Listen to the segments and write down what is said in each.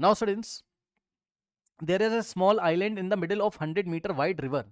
Now students, there is a small island in the middle of 100 meter wide river.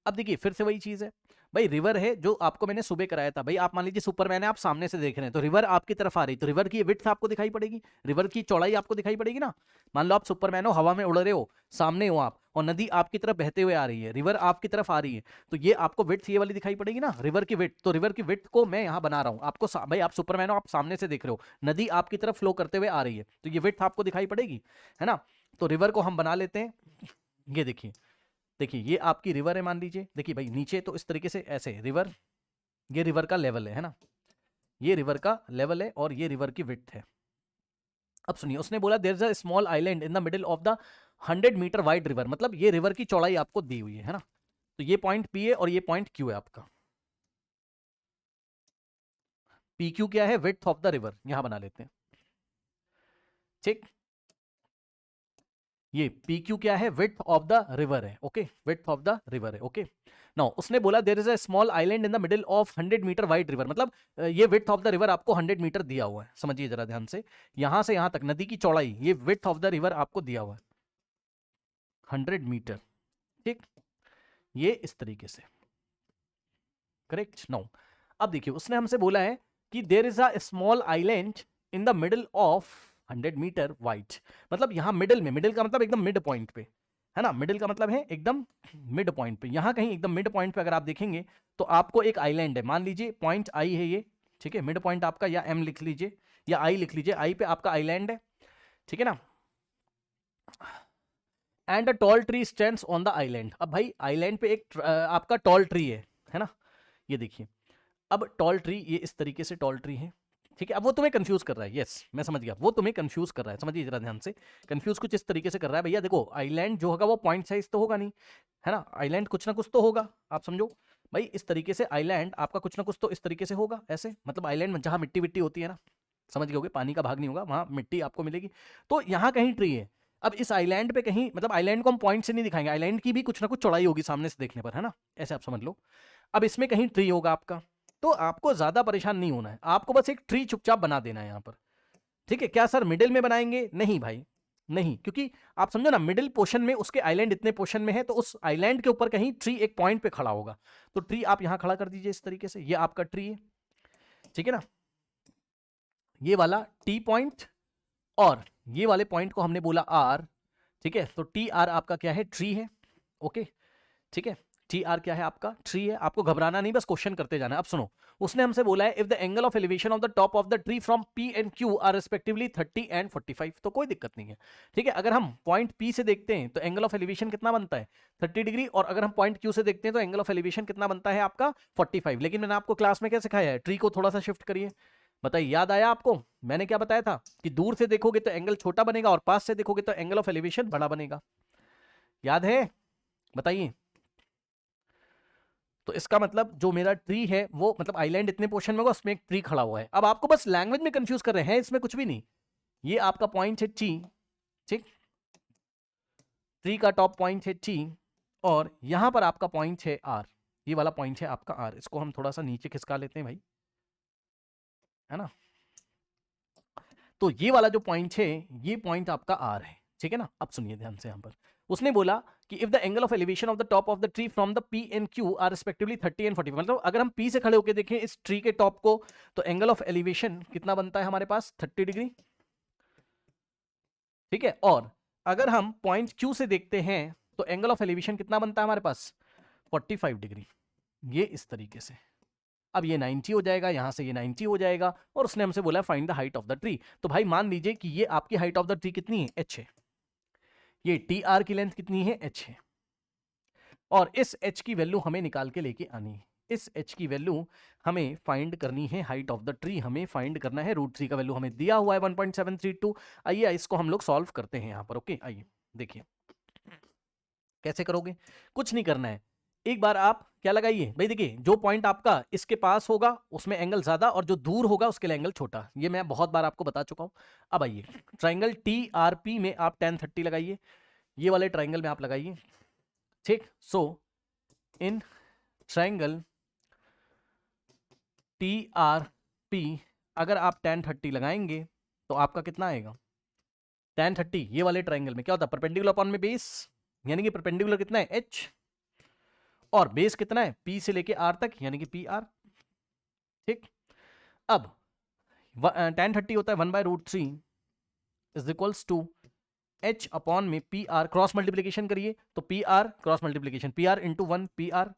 अब देखिए फिर से वही चीज है भाई, रिवर है जो आपको मैंने सुबह कराया था भाई। आप मान लीजिए सुपरमैन है, आप सामने से देख रहे हैं तो रिवर आपकी तरफ आ रही, तो रिवर की विड्थ आपको दिखाई पड़ेगी, रिवर की चौड़ाई आपको दिखाई पड़ेगी ना। मान लो आप सुपरमैन हो, हवा में उड़ रहे हो, सामने हो आप, और नदी आपकी तरफ बहते हुए आ रही है, रिवर आपकी तरफ आ रही है, तो ये आपको विड्थ ये वाली दिखाई पड़ेगी ना, रिवर की विड्थ। तो रिवर की विड्थ को मैं यहाँ बना रहा हूँ आपको, भाई आप सुपरमैन हो, आप सामने से देख रहे हो, नदी आपकी तरफ फ्लो करते हुए आ रही है, तो ये विड्थ आपको दिखाई पड़ेगी, है ना। तो रिवर को हम बना लेते हैं, ये देखिए, देखिए ये आपकी रिवर है मान लीजिए, देखिए भाई नीचे तो इस तरीके से ऐसे रिवर, ये रिवर का लेवल है ना, ये रिवर का लेवल है और ये रिवर की विड्थ है। अब सुनिए, उसने बोला there is a small island in the middle of the 100 meter wide river, मतलब ये रिवर की चौड़ाई आपको दी हुई है ना। तो ये पॉइंट पी है और ये पॉइंट क्यू है आपका। पी क्यू क्या है, विड्थ ऑफ द रिवर, यहां बना लेते हैं, ठीक। ये पी क्यू क्या है, विड्थ ऑफ द रिवर है, okay, width of the river है, ओके। नाउ उसने बोला there is a small island in the middle of 100 meter wide river, मतलब ये विड्थ ऑफ द रिवर आपको 100 मीटर दिया हुआ है, समझिए जरा ध्यान से, यहां से यहां तक नदी की चौड़ाई, ये विड्थ ऑफ द रिवर आपको दिया हुआ है 100 मीटर, ठीक, ये इस तरीके से, करेक्ट। नाउ अब देखिए उसने हमसे बोला है कि there is a small island in the middle of 100 meter wide, मतलब यहां मिडिल में, मिडिल का मतलब एकदम मिड पॉइंट पे, है ना, मिडिल का मतलब है एकदम मिड पॉइंट पे, यहां कहीं एकदम मिड पॉइंट पे अगर आप देखेंगे तो आपको एक आइलैंड है, मान लीजिए पॉइंट आई है ये, ठीक है, मिड पॉइंट आपका, या एम लिख लीजिए या आई लिख लीजिए, आई पे आपका आइलैंड है, ठीक है ना। And a tall tree stands on the island, अब भाई आइलैंड पे एक आपका टॉल ट्री है ना, ये देखिए, अब टॉल ट्री ये इस तरीके से टॉल ट्री है, ठीक है। अब वो तुम्हें कंफ्यूज कर रहा है, यस मैं समझ गया, वो तुम्हें कंफ्यूज कर रहा है, समझिए जरा ध्यान से, कंफ्यूज कुछ इस तरीके से कर रहा है भैया, देखो आइलैंड जो होगा वो पॉइंट साइज तो होगा नहीं, है ना, आइलैंड कुछ ना कुछ तो होगा, आप समझो भाई, इस तरीके से आइलैंड आपका कुछ ना कुछ तो इस तरीके से होगा, ऐसे मतलब आइलैंड में जहां मिट्टी विट्टी होती है ना, समझ गए, पानी का भाग नहीं होगा, वहां मिट्टी आपको मिलेगी, तो यहाँ कहीं ट्री है। अब इस आइलैंड पे कहीं, मतलब आइलैंड को हम पॉइंट से नहीं दिखाएंगे, आइलैंड की भी कुछ ना कुछ चौड़ाई होगी सामने से देखने पर, है ना, ऐसे आप समझ लो। अब इसमें कहीं ट्री होगा आपका, तो आपको ज्यादा परेशान नहीं होना है, आपको बस एक ट्री चुपचाप बना देना है यहाँ पर, ठीक है। क्या सर मिडिल में बनाएंगे, नहीं भाई नहीं, क्योंकि आप समझो ना, मिडिल पोर्शन में उसके आइलैंड इतने पोर्शन में है, तो उस आइलैंड के ऊपर कहीं ट्री एक पॉइंट पे खड़ा होगा, तो ट्री आप यहां खड़ा कर दीजिए इस तरीके से, ये आपका ट्री है, ठीक है ना, ये वाला टी पॉइंट, और ये वाले पॉइंट को हमने बोला आर, ठीक है, तो टी आर आपका क्या है, ट्री है, ओके, ठीक है, टी आर क्या है आपका, ट्री है, आपको घबराना नहीं, बस क्वेश्चन करते जाना। अब सुनो, उसने हमसे बोला है if the angle of elevation of the top of the tree from P and Q R respectively 30 and 45, तो कोई दिक्कत नहीं है, ठीक है। अगर हम पॉइंट पी से देखते हैं तो एंगल ऑफ एलिवेशन कितना बनता है 30 डिग्री, और अगर हम पॉइंट क्यू से देखते हैं तो एंगल ऑफ एलिवेशन कितना बनता है आपका 45, लेकिन मैंने आपको क्लास में क्या सिखाया है, ट्री को थोड़ा सा शिफ्ट करिए, बताइए याद आया आपको, मैंने क्या बताया था कि दूर से देखोगे तो एंगल छोटा बनेगा और पास से देखोगे तो एंगल ऑफ एलिवेशन बड़ा बनेगा, याद है, बताइए। तो इसका मतलब जो मेरा ट्री है वो, मतलब आइलैंड इतने पोर्शन में होगा, उसमें एक ट्री खड़ा हुआ है। अब आपको बस लैंग्वेज में कंफ्यूज कर रहे हैं, इसमें कुछ भी नहीं, ये आपका पॉइंट है टी, ठीक, ट्री का टॉप पॉइंट है टी, और यहां पर आपका पॉइंट है आर, ये वाला पॉइंट है आपका आर, इसको हम थोड़ा सा नीचे खिसका लेते हैं भाई, है ना। तो ये वाला जो पॉइंट है, ये पॉइंट आपका आर है, ठीक है ना। अब सुनिए ध्यान से, यहां पर उसने बोला कि if the angle of elevation of the top of the tree from the P and Q R respectively 30 and 45, मतलब अगर हम पी से खड़े होकर देखें इस ट्री के टॉप को, तो एंगल ऑफ एलिवेशन कितना बनता है हमारे पास 30 डिग्री, ठीक है। और अगर हम पॉइंट क्यू से देखते हैं तो एंगल ऑफ एलिवेशन कितना बनता है हमारे पास 45 डिग्री, ये इस तरीके से। अब ये 90 हो जाएगा, यहां से ये 90 हो जाएगा, और उसने हमसे बोला find the height of the tree, तो भाई मान लीजिए कि ये आपकी हाइट ऑफ द ट्री कितनी है, एच है, ये टी आर की लेंथ कितनी है, एच है, और इस एच की वैल्यू हमें निकाल के लेके आनी है, इस एच की वैल्यू हमें फाइंड करनी है, हाइट ऑफ द ट्री हमें फाइंड करना है, √3 का वैल्यू हमें दिया हुआ है 1.732। आइए इसको हम लोग सॉल्व करते हैं यहां पर, ओके। आइए देखिए कैसे करोगे, कुछ नहीं करना है, एक बार आप क्या लगाइए भाई, देखिए जो पॉइंट आपका इसके पास होगा उसमें एंगल ज्यादा, और जो दूर होगा उसके लिए एंगल छोटा, ये मैं बहुत बार आपको बता चुका हूं। अब आइए ट्राइंगल टी आर पी में आप tan 30 लगाइए, ये वाले ट्राइंगल में आप लगाइए, ठीक। So in triangle T R P अगर आप tan 30 लगाएंगे तो आपका कितना आएगा tan 30 ये वाले ट्राइंगल में क्या होता है, परपेंडिकुलर अपॉन में बेस, यानी कि परपेंडिकुलर कितना है h, और बेस कितना है p से लेके r तक, यानी कि PR। ठीक, अब tan 30 होता है 1/√3 is equals to h upon में PR, क्रॉस मल्टीप्लीकेशन करिए तो PR cross multiplication PR into 1 PR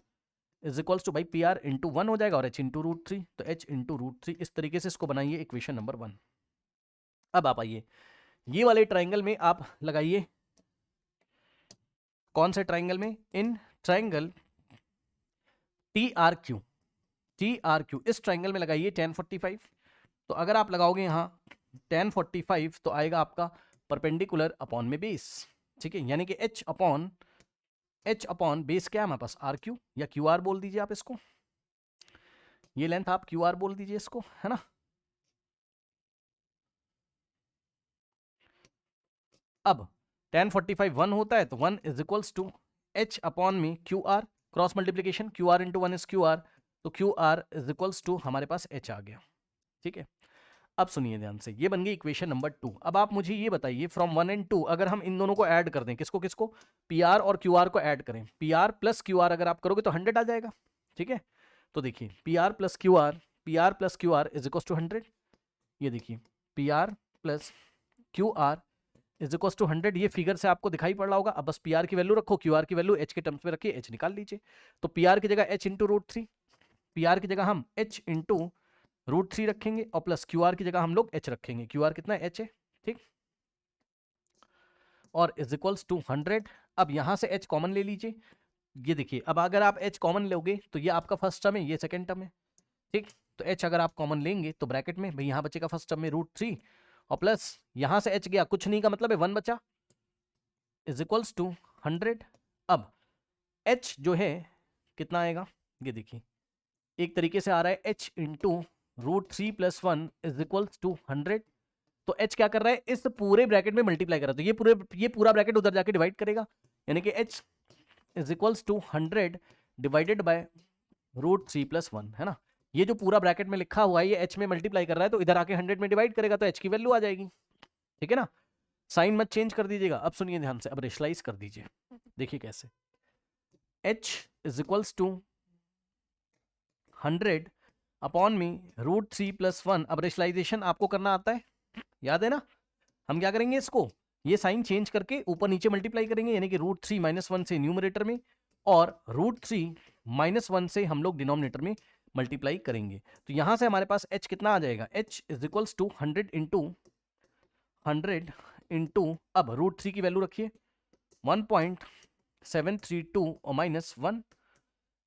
is equals to भाई PR इंटू 1 हो जाएगा और h इंटू √3, तो h इंटू √3। इस तरीके से इसको बनाइए इक्वेशन नंबर 1। अब आप आइए ये वाले ट्राइंगल में आप लगाइए, कौन से ट्राइंगल में, इन ट्राइंगल TRQ, TRQ इस ट्राइंगल में लगाइए tan 45। तो अगर आप लगाओगे यहाँ tan 45 तो आएगा आपका परपेंडिकुलर अपॉन में बेस। ठीक है, यानी कि h अपॉन बेस क्या है हमारे पास, RQ या QR बोल दीजिए आप इसको, ये लेंथ आप QR बोल दीजिए इसको, है ना। अब tan 45 1 होता है तो 1 is equals to h upon में QR, cross multiplication QR into 1 is QR, तो QR इज इक्वल्स टू हमारे पास h आ गया। ठीक है, अब सुनिए ध्यान से, ये बन गई इक्वेशन नंबर 2। अब आप मुझे ये बताइए फ्रॉम 1 and 2 अगर हम इन दोनों को ऐड कर दें, किसको किसको, PR और QR को ऐड करें, PR प्लस QR अगर आप करोगे तो 100 आ जाएगा। ठीक है, तो देखिए PR plus QR is equal to 100, ये देखिए PR plus QR is equal to 100, ये फिगर से आपको दिखाई पड़ रहा होगा। अब बस PR की वैल्यू रखो, QR की वैल्यू h के टर्म्स में रखिए, h निकाल लीजिए। तो PR की जगह h इंटू √3, PR की जगह हम h इंटू √3 रखेंगे और प्लस QR की जगह हम लोग h रखेंगे, QR कितना है h है। ठीक, और इज इक्वल्स टू 100। अब यहां से h कॉमन ले लीजिए, ये देखिए अब अगर आप h कॉमन लोगे तो ये आपका फर्स्ट टर्म है, ये सेकंड टर्म है। ठीक, तो h अगर आप कॉमन लेंगे तो ब्रैकेट में भाई यहां बचेगा फर्स्ट टर्म में √3 और प्लस यहां से h गया कुछ नहीं का मतलब है 1 बचा, इज इक्वल्स टू 100। अब h जो है कितना आएगा, ये देखिए एक तरीके से आ रहा है h into √3 + 1 is equals to 100। तो h क्या कर रहा है, इस पूरे ब्रैकेट में मल्टीप्लाई कर रहा है, तो ये पूरा ब्रैकेट उधर जाके डिवाइड करेगा, यानी कि h is equals to 100 divided by √3 + 1, है ना। ये जो पूरा ब्रैकेट में लिखा हुआ है ये h में मल्टीप्लाई कर रहा है, तो इधर आके 100 में डिवाइड करेगा तो h की वैल्यू आ जाएगी। ठीक है ना, साइन मत चेंज कर दीजिएगा। अब सुनिए ध्यान से, अब रेशलाइज कर दीजिए, देखिए कैसे, h is equals to 100 upon में √3 + 1। अब रेशलाइजेशन आपको करना आता है, याद है ना। हम क्या करेंगे, इसको ये साइन चेंज करके ऊपर नीचे मल्टीप्लाई करेंगे, यानी कि √3 - 1 से न्यूमरेटर में और √3 - 1 से हम लोग डिनोमिनेटर में मल्टीप्लाई करेंगे। तो यहां से हमारे पास h कितना आ जाएगा, h is equals to 100 into अब √3 की वैल्यू रखिए 1.732 और -1,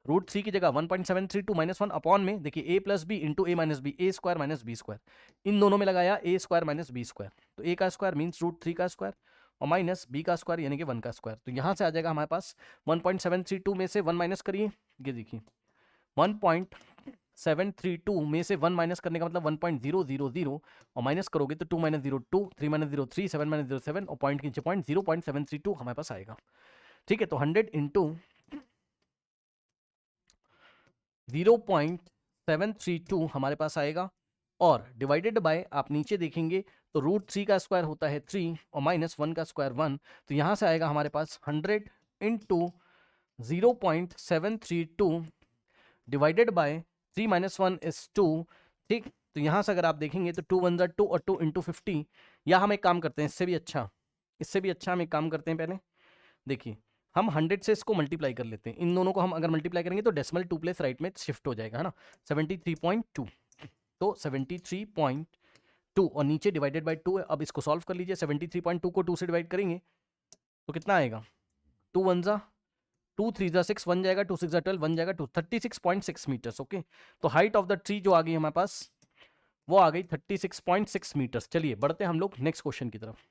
√3 की जगह 1.732 -1 अपॉन में देखिए a + b into a - b, a² - b², इन दोनों में लगाया a² - b², तो a का स्क्वायर मीन्स √3 का स्क्वायर और माइनस b का स्क्वायर यानी कि 1 का स्क्वायर। तो यहाँ से आ जाएगा हमारे पास 1.732 में से 1 माइनस करिए, ये देखिए 1.732 में से 1 माइनस करने का मतलब 1.000 और माइनस करोगे तो 2 - 0 2, 3 - 0 3, 7 - 0 7 और पॉइंट के नीचे पॉइंट 0.732 हमारे पास आएगा। ठीक है, तो 100 इंटू 0.732 हमारे पास आएगा और डिवाइडेड बाय आप नीचे देखेंगे तो √3 का स्क्वायर होता है 3 और -1 का स्क्वायर 1, तो यहाँ से आएगा हमारे पास 100 इंटू 0.732 डिवाइडेड बाय 3 - 1 इज 2। ठीक, तो यहाँ से अगर आप देखेंगे तो 2 1 2 और 2 इंटू 50, या हम एक काम करते हैं इससे भी अच्छा हम एक काम करते हैं, पहले देखिए हम 100 से इसको मल्टीप्लाई कर लेते हैं, इन दोनों को हम अगर मल्टीप्लाई करेंगे तो डेसिमल 2 प्लेस राइट में शिफ्ट हो जाएगा, है ना। 73.2, तो 73.2 और नीचे डिवाइडेड बाय 2 है। अब इसको सॉल्व कर लीजिए, 73.2 को 2 से डिवाइड करेंगे तो कितना आएगा, 2 1 जा 2 3 जा 6 1 जाएगा, 2 6 जा 12 1 जाएगा, 36.6 मीटर्स। ओके, तो हाइट ऑफ द ट्री जो आ गई हमारे पास वो आ गई 36.6 मीटर्स। चलिए बढ़ते हैं हम लोग नेक्स्ट क्वेश्चन की तरफ।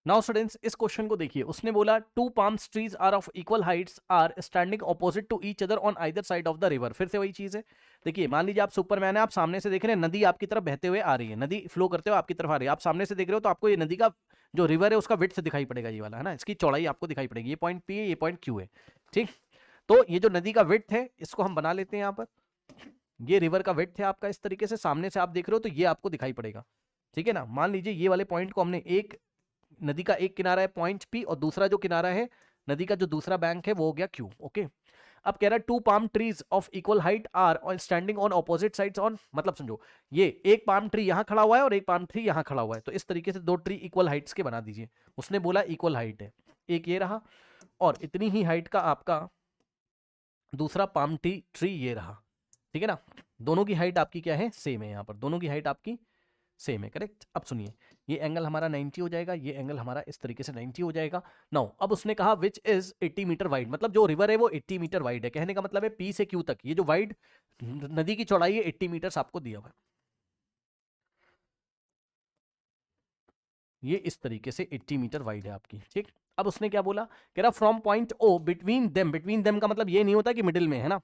नाउ स्टूडेंट्स इस क्वेश्चन को देखिए, उसने बोला 2 palm trees are of equal heights are standing opposite to each other on either side of the river. फिर से वही चीज है, देखिए मान लीजिए आप सुपरमैन है, आप सामने से देख रहे हैं नदी आपकी तरफ बहते हुए आ रही है, नदी फ्लो करते हुए आपकी तरफ आ रही है, आप सामने से देख रहे हो तो आपको ये नदी का जो रिवर है उसका विड्थ दिखाई पड़ेगा, ये वाला है ना, इसकी चौड़ाई आपको दिखाई पड़ेगी, ये पॉइंट P है, ये पॉइंट Q है। ठीक, तो ये जो नदी का विड्थ है इसको हम बना लेते हैं यहाँ पर, ये रिवर का विड्थ है आपका, इस तरीके से सामने से आप देख रहे हो तो ये आपको दिखाई पड़ेगा। ठीक है ना। मान लीजिए ये वाले पॉइंट को हमने, एक नदी का एक किनारा है पॉइंट पी और दूसरा जो किनारा है नदी का जो दूसरा बैंक है वो हो गया क्यू। ओके, अब कह रहा है two palm trees of equal height are standing on opposite sides on, मतलब समझो ये एक पाम ट्री यहां खड़ा हुआ है और एक पाम ट्री यहां खड़ा हुआ है, तो इस तरीके से दो ट्री इक्वल हाइट्स के बना दीजिए। उसने बोला इक्वल हाइट है, एक ये रहा और इतनी ही हाइट का आपका दूसरा पाम ट्री ये रहा, ठीक है ना। दोनों की हाइट आपकी क्या है, सेम है, यहां पर दोनों की हाइट आपकी सेम है, करेक्ट। अब सुनिए, ये एंगल हमारा 90 हो जाएगा, ये एंगल हमारा इस तरीके से 90 हो जाएगा। नाउ अब उसने कहा विच इज 80 मीटर वाइड, मतलब जो रिवर है वो 80 मीटर वाइड है। कहने का मतलब है पी से क्यू तक ये जो वाइड नदी की चौड़ाई है 80 मीटर आपको दिया हुआ है। ये इस तरीके से 80 मीटर वाइड है आपकी, ठीक। अब उसने क्या बोला, कह रहा from point O between them, between them का मतलब ये नहीं होता कि मिडिल में है ना,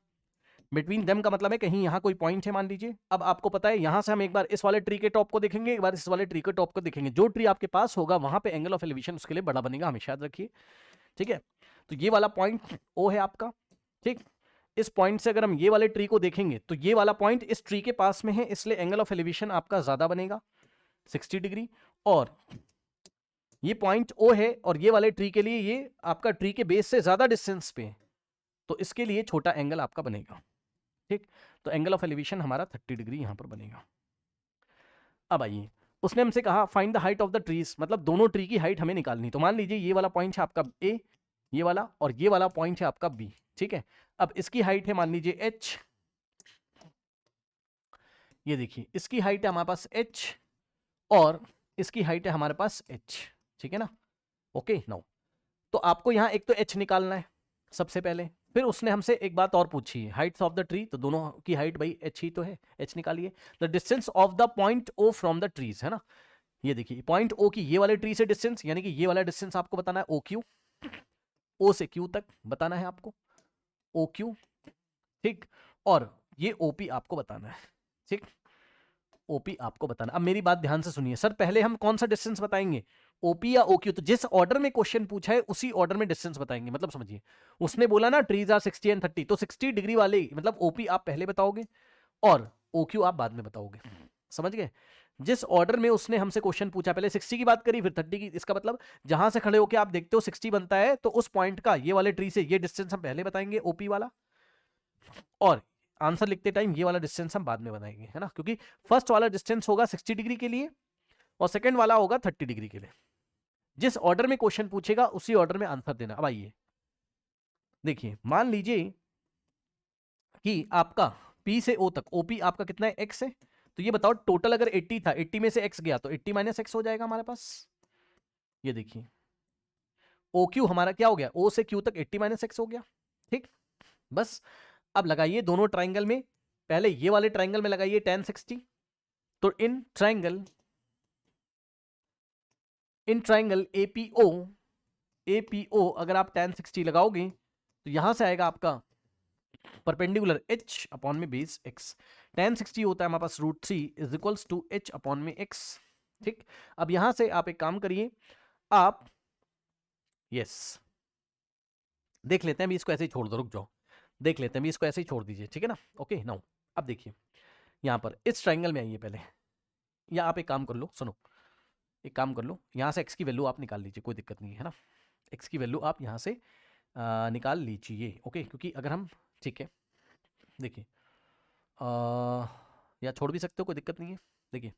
बिटवीन देम का मतलब है कहीं यहाँ कोई पॉइंट है मान लीजिए। अब आपको पता है यहां से हम एक बार इस वाले ट्री के टॉप को देखेंगे, एक बार इस वाले ट्री के टॉप को देखेंगे, जो ट्री आपके पास होगा वहां पे एंगल ऑफ एलिवेशन उसके लिए बड़ा बनेगा, हमेशा याद रखिए, ठीक है। तो ये वाला पॉइंट ओ है आपका, ठीक। इस पॉइंट से अगर हम ये वाले ट्री को देखेंगे तो ये वाला पॉइंट इस ट्री के पास में है, इसलिए एंगल ऑफ एलिवेशन आपका ज्यादा बनेगा 60 डिग्री। और ये पॉइंट ओ है और ये वाले ट्री के लिए ये आपका ट्री के बेस से ज्यादा डिस्टेंस पे है, तो इसके लिए छोटा एंगल आपका बनेगा, ठीक। तो एंगल ऑफ एलिवेशन हमारा 30 डिग्री यहां पर बनेगा। अब आइए, उसने हमसे कहा find the height of the trees, मतलब दोनों ट्री की हाइट हमें निकालनी। तो मान लीजिए ये वाला पॉइंट है आपका ए, ये वाला, और ये वाला पॉइंट है आपका बी, ठीक है। अब इसकी हाइट है मान लीजिए एच, ये देखिए इसकी हाइट है हमारे पास एच और इसकी हाइट है हमारे पास एच, ठीक है ना। ओके नाउ, तो आपको यहां एक तो एच निकालना है सबसे पहले, फिर उसने हमसे एक बात और पूछी है, हाइट्स ऑफ द ट्री, तो दोनों की हाइट भाई एच ही तो है, एच निकालिए। The distance of the point O from the trees, है ना। ये देखिए पॉइंट ओ की ये वाले ट्री से डिस्टेंस, यानी कि ये वाला डिस्टेंस आपको बताना है ओ क्यू, ओ से क्यू तक बताना है आपको, ओ क्यू, ठीक। और ये ओपी आपको बताना है, ठीक। ओपी आपको बताना। अब मेरी बात ध्यान से सुनिए, सर पहले हम कौन सा डिस्टेंस बताएंगे, ओपी या ओक्यू, तो जिस ऑर्डर में क्वेश्चन पूछा है उसी ऑर्डर में डिस्टेंस बताएंगे। मतलब समझिए, उसने बोला ना ट्रीज आर 60 एंड 30, तो 60 डिग्री वाले मतलब ओपी आप पहले बताओगे और ओक्यू आप बाद में बताओगे, समझ गए। जिस ऑर्डर में उसने हमसे क्वेश्चन पूछा, पहले 60 की बात करी फिर 30 की, इसका मतलब जहां से खड़े होके आप देखते हो 60 बनता है, तो उस पॉइंट का ये वाले ट्री से ये डिस्टेंस हम पहले बताएंगे ओपी वाला, और आंसर लिखते टाइम ये वाला डिस्टेंस हम बाद में बनाएंगे, है ना। क्योंकि फर्स्ट वाला डिस्टेंस होगा 60 डिग्री के लिए और सेकंड वाला होगा 30 डिग्री के लिए। जिस ऑर्डर में क्वेश्चन पूछेगा उसी ऑर्डर में आंसर देना। अब आइए देखिए, मान लीजिए कि आपका P से O तक OP आपका कितना है, x है, तो ये बताओ टोटल अगर 80 था, 80 में से x गया तो 80 माइनस x हो जाएगा हमारे पास। ये देखिए OQ हमारा क्या हो गया, O से Q तक 80 माइनस x हो गया, ठीक। बस अब लगाइए दोनों ट्राइंगल में, पहले ये वाले ट्राइंगल में लगाइए tan 60, तो इन ट्राइंगल APO अगर आप tan 60 लगाओगे तो यहां से आएगा आपका परपेंडिकुलर h अपॉन में बेस x, tan 60 होता है हमारे पास √3 is equals to h upon में x, ठीक। अब यहां से आप एक काम करिए, आप यस देख लेते हैं, अभी इसको ऐसे ही छोड़ दो, रुक जाओ, देख लेते हैं अभी इसको ऐसे ही छोड़ दीजिए, ठीक है ना। ओके नाउ अब देखिए यहां पर इस ट्राइंगल में आइए पहले, या आप एक काम कर लो, सुनो एक काम कर लो, यहां से x की वैल्यू आप निकाल लीजिए, कोई दिक्कत नहीं है ना, x की वैल्यू आप यहां से निकाल लीजिए, ओके। क्योंकि अगर हम, ठीक है देखिए, या छोड़ भी सकते हो, कोई दिक्कत नहीं है। देखिए